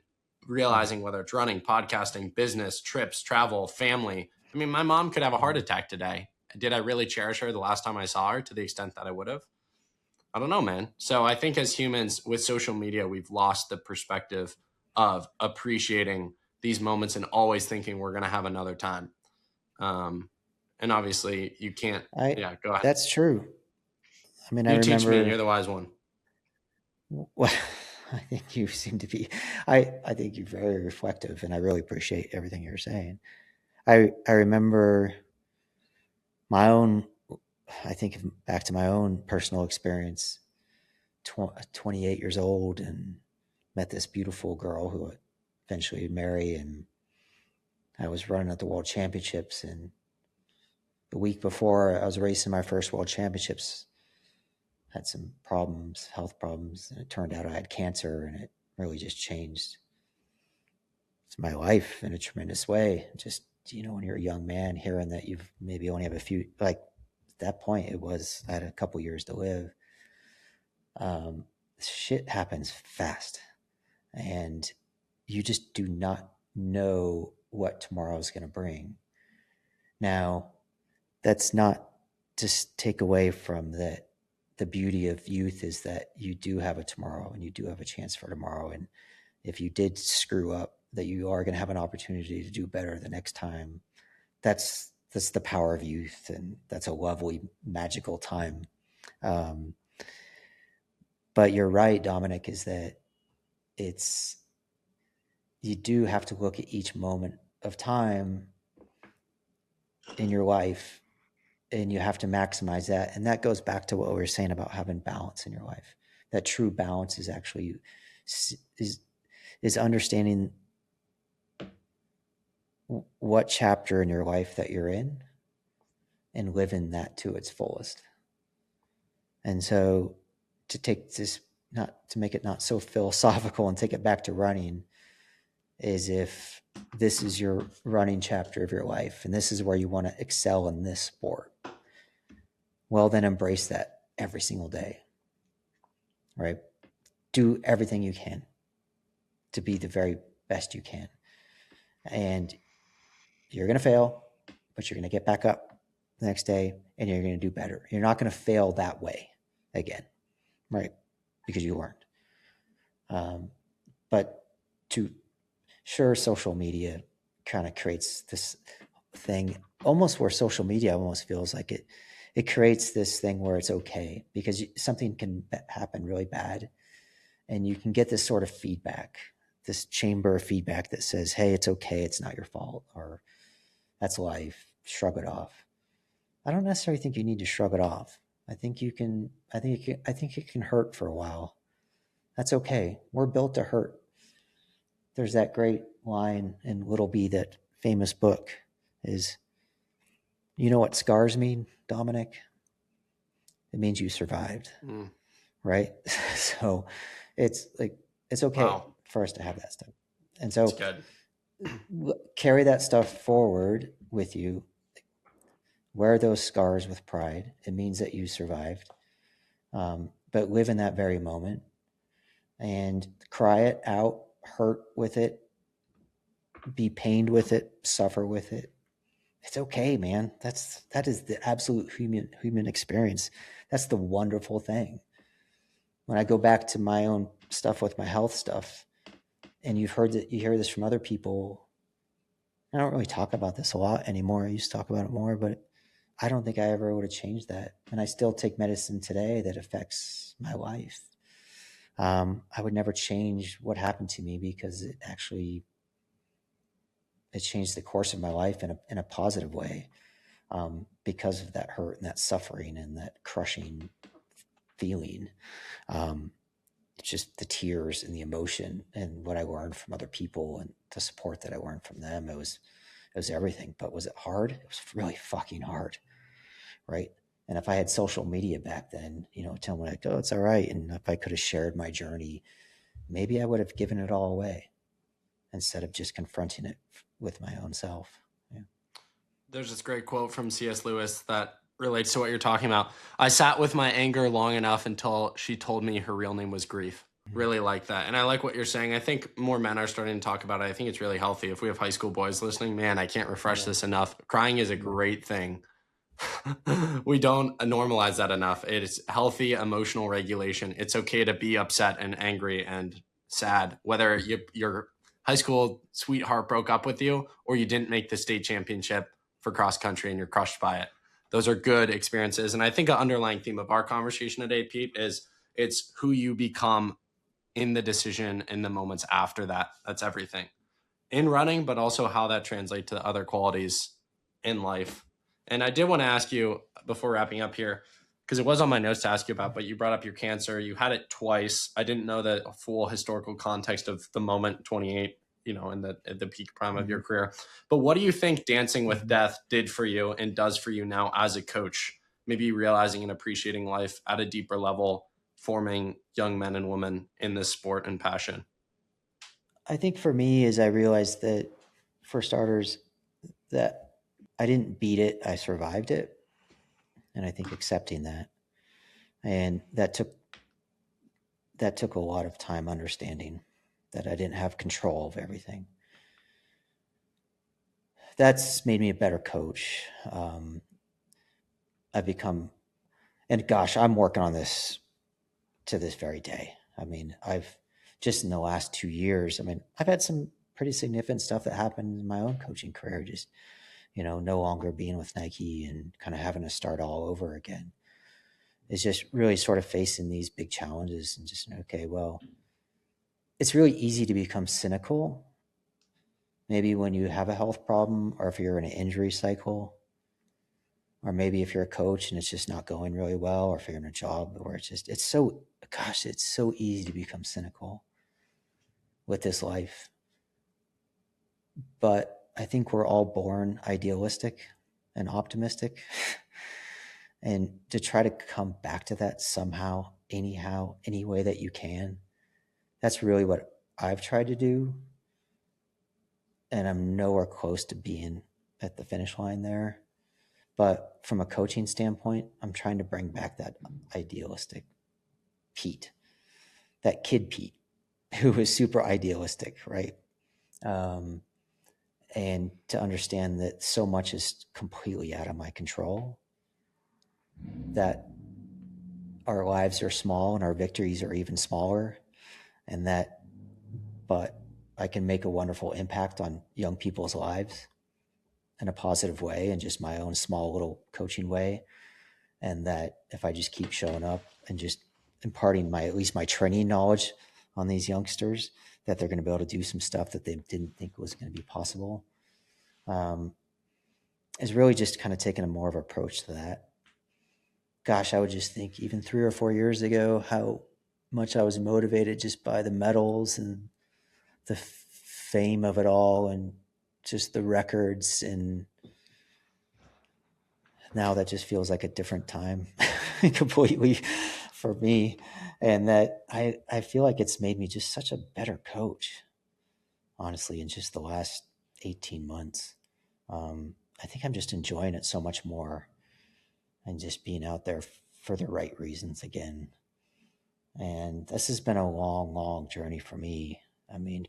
realizing whether it's running, podcasting, business, trips, travel, family. I mean, my mom could have a heart attack today. Did I really cherish her the last time I saw her to the extent that I would have? I don't know, man. So I think as humans with social media, we've lost the perspective of appreciating these moments and always thinking we're going to have another time. And obviously you can't. Go ahead. That's true. I mean, I remember. Teach me. You're the wise one. Well, I think you seem to be, I think you're very reflective, and I really appreciate everything you're saying. I remember I think back to my own personal experience, 28 years old, and met this beautiful girl who I eventually marry, and I was running at the World Championships, and the week before I was racing my first World Championships, had some problems, health problems, and it turned out I had cancer, and it really just changed my life in a tremendous way. Just, when you're a young man, hearing that you've maybe only have a few, like at that point I had a couple years to live. Shit happens fast, and you just do not know what tomorrow is going to bring. Now, that's not to take away from that. The beauty of youth is that you do have a tomorrow, and you do have a chance for tomorrow. And if you did screw up, that you are going to have an opportunity to do better the next time. That's the power of youth, and that's a lovely, magical time. But you're right, Dominic, is that you do have to look at each moment of time in your life, and you have to maximize that. And that goes back to what we were saying about having balance in your life. That true balance is actually is understanding what chapter in your life that you're in and living that to its fullest. And so to take this, not to make it not so philosophical and take it back to running, is if this is your running chapter of your life and this is where you want to excel in this sport, well, then embrace that every single day, right? Do everything you can to be the very best you can. And you're going to fail, but you're going to get back up the next day and you're going to do better. You're not going to fail that way again, right? Because you learned. But social media kind of creates this thing almost where social media almost feels like it creates this thing where it's okay because something can happen really bad and you can get this sort of feedback, this chamber of feedback that says, hey, it's okay. It's not your fault, or that's life. Shrug it off. I don't necessarily think you need to shrug it off. I think it can hurt for a while. That's okay. We're built to hurt. There's that great line in Little B, that famous book is, you know what scars mean, Dominic? It means you survived, right? So it's like, it's okay for us to have that stuff. And so carry that stuff forward with you. Wear those scars with pride. It means that you survived. But live in that very moment and cry it out, hurt with it, be pained with it, suffer with it. It's okay, man. That is the absolute human experience. That's the wonderful thing. When I go back to my own stuff with my health stuff, and you hear this from other people. I don't really talk about this a lot anymore. I used to talk about it more, but I don't think I ever would have changed that. And I still take medicine today that affects my life. I would never change what happened to me because it changed the course of my life in a positive way, because of that hurt and that suffering and that crushing feeling. Just the tears and the emotion and what I learned from other people and the support that I learned from them. It was everything. But was it hard? It was really fucking hard. Right. And if I had social media back then, tell me like, oh, it's all right. And if I could have shared my journey, maybe I would have given it all away instead of just confronting it with my own self. Yeah. There's this great quote from C.S. Lewis that relates to what you're talking about. I sat with my anger long enough until she told me her real name was grief. Really like that. And I like what you're saying. I think more men are starting to talk about it. I think it's really healthy. If we have high school boys listening, man, I can't refresh this enough. Crying is a great thing. We don't normalize that enough. It's healthy emotional regulation. It's okay to be upset and angry and sad, whether your high school sweetheart broke up with you or you didn't make the state championship for cross country and you're crushed by it. Those are good experiences. And I think an underlying theme of our conversation today, Pete, is it's who you become in the decision in the moments after that. That's everything in running, but also how that translates to other qualities in life. And I did want to ask you before wrapping up here, because it was on my notes to ask you about, but you brought up your cancer. You had it twice. I didn't know the full historical context of the moment, 28, in the peak prime of your career. But what do you think dancing with death did for you and does for you now as a coach? Maybe realizing and appreciating life at a deeper level, forming young men and women in this sport and passion. I think for me is I realized that, for starters, that I didn't beat it, I survived it. And I think accepting that. And that took a lot of time understanding that I didn't have control of everything. That's made me a better coach. I've become, and gosh, I'm working on this to this very day. I mean, I've just in the last 2 years, I've had some pretty significant stuff that happened in my own coaching career, just, no longer being with Nike and kind of having to start all over again. It's just really sort of facing these big challenges and just, okay, well, it's really easy to become cynical. Maybe when you have a health problem or if you're in an injury cycle, or maybe if you're a coach and it's just not going really well, or if you're in a job where it's so easy to become cynical with this life. But I think we're all born idealistic and optimistic. And to try to come back to that somehow, anyhow, any way that you can, that's really what I've tried to do. And I'm nowhere close to being at the finish line there. But from a coaching standpoint, I'm trying to bring back that idealistic Pete, that kid Pete, who was super idealistic, right? And to understand that so much is completely out of my control, that our lives are small and our victories are even smaller, but I can make a wonderful impact on young people's lives in a positive way and just my own small little coaching way. And that if I just keep showing up and just imparting at least my training knowledge on these youngsters, that they're going to be able to do some stuff that they didn't think was going to be possible. Is really just kind of taking a more of an approach to that. Gosh, I would just think even 3 or 4 years ago, how much I was motivated just by the medals and the fame of it all and just the records. And now that just feels like a different time completely for me. And that I feel like it's made me just such a better coach, honestly, in just the last 18 months. I think I'm just enjoying it so much more and just being out there for the right reasons again. And this has been a long, long journey for me.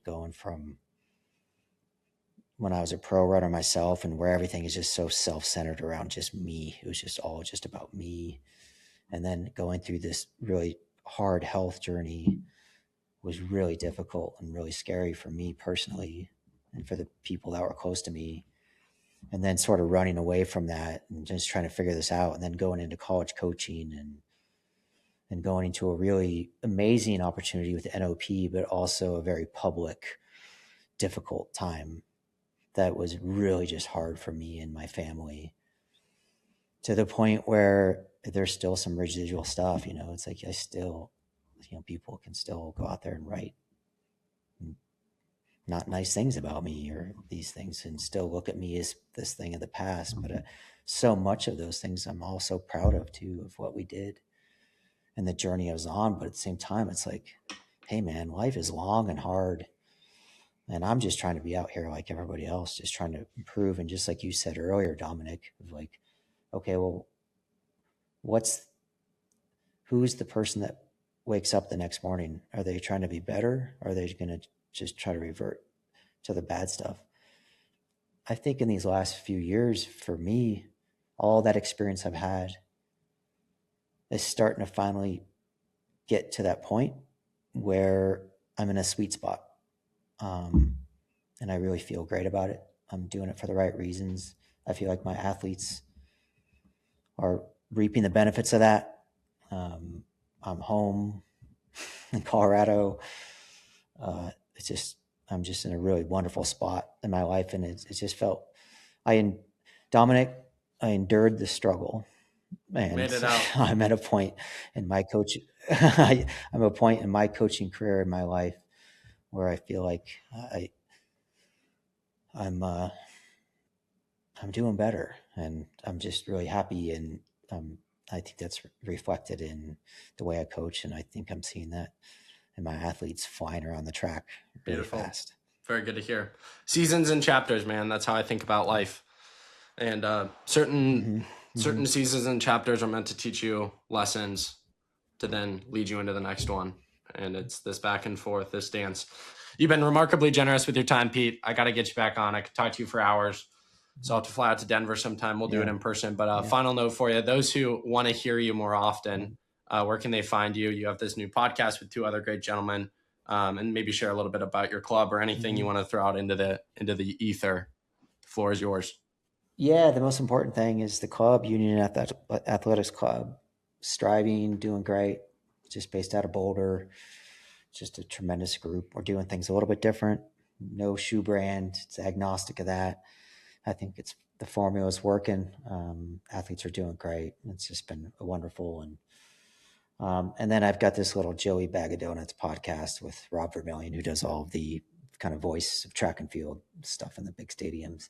Going from when I was a pro runner myself, and where everything is just so self-centered around just me. It was just all just about me. And then going through this really hard health journey was really difficult and really scary for me personally and for the people that were close to me. And then sort of running away from that and just trying to figure this out, and then going into college coaching and going into a really amazing opportunity with NOP, but also a very public, difficult time that was really just hard for me and my family, to the point where there's still some residual stuff. It's like I still, people can still go out there and write not nice things about me or these things and still look at me as this thing of the past. But so much of those things I'm also proud of too, of what we did and the journey I was on. But at the same time, it's like, hey man, life is long and hard. And I'm just trying to be out here like everybody else, just trying to improve. And just like you said earlier, Dominic, of like, okay, well, who's the person that wakes up the next morning? Are they trying to be better? Or are they going to just try to revert to the bad stuff? I think in these last few years, for me, all that experience I've had is starting to finally get to that point where I'm in a sweet spot. And I really feel great about it. I'm doing it for the right reasons. I feel like my athletes are reaping the benefits of that. I'm home in Colorado. I'm just in a really wonderful spot in my life. And it just felt, Dominic, I endured the struggle. And Made it out. I'm at a point in my I'm at a point in my coaching career in my life where I feel like I'm doing better, and I'm just really happy. And I think that's reflected in the way I coach. And I think I'm seeing that in my athletes flying around the track really Beautiful. fast. Very good to hear. Seasons and chapters, man. That's how I think about life. And certain seasons and chapters are meant to teach you lessons to then lead you into the next one. And it's this back and forth, this dance. You've been remarkably generous with your time, Pete. I got to get you back on. I could talk to you for hours. So I'll have to fly out to Denver sometime. We'll do it in person. But final note for you, those who want to hear you more often, where can they find you? You have this new podcast with two other great gentlemen, and maybe share a little bit about your club or anything you want to throw out into the ether. The floor is yours. Yeah, the most important thing is the club, Union Athletics Club, striving, doing great, just based out of Boulder. Just a tremendous group. We're doing things a little bit different. No shoe brand. It's agnostic of that. I think the formula is working. Athletes are doing great. It's just been wonderful. And then I've got this little Joey Bag of Donuts podcast with Rob Vermillion, who does all of the kind of voice of track and field stuff in the big stadiums.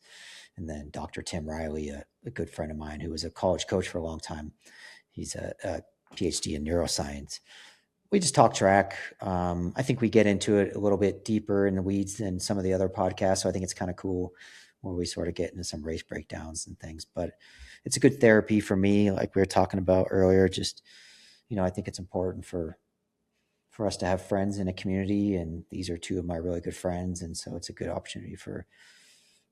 And then Dr. Tim Riley, a good friend of mine who was a college coach for a long time. He's a PhD in neuroscience. We just talk track. I think we get into it a little bit deeper in the weeds than some of the other podcasts. So I think it's kind of cool where we sort of get into some race breakdowns and things. But it's a good therapy for me, like we were talking about earlier. Just, I think it's important for us to have friends in a community. And these are two of my really good friends. And so it's a good opportunity for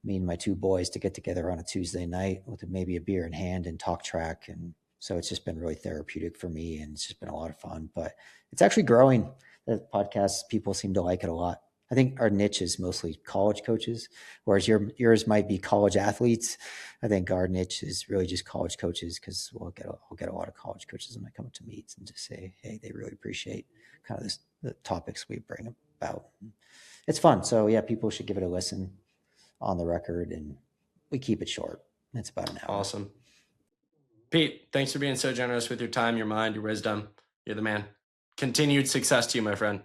me and my two boys to get together on a Tuesday night with maybe a beer in hand and talk track. And so it's just been really therapeutic for me, and it's just been a lot of fun. But it's actually growing. The podcast, people seem to like it a lot. I think our niche is mostly college coaches, whereas yours might be college athletes. I think our niche is really just college coaches, because I'll get a lot of college coaches when I come up to meets and just say, hey, they really appreciate kind of the topics we bring about. It's fun. So yeah, people should give it a listen on the record, and we keep it short. It's about an hour. Awesome. Pete, thanks for being so generous with your time, your mind, your wisdom. You're the man. Continued success to you, my friend.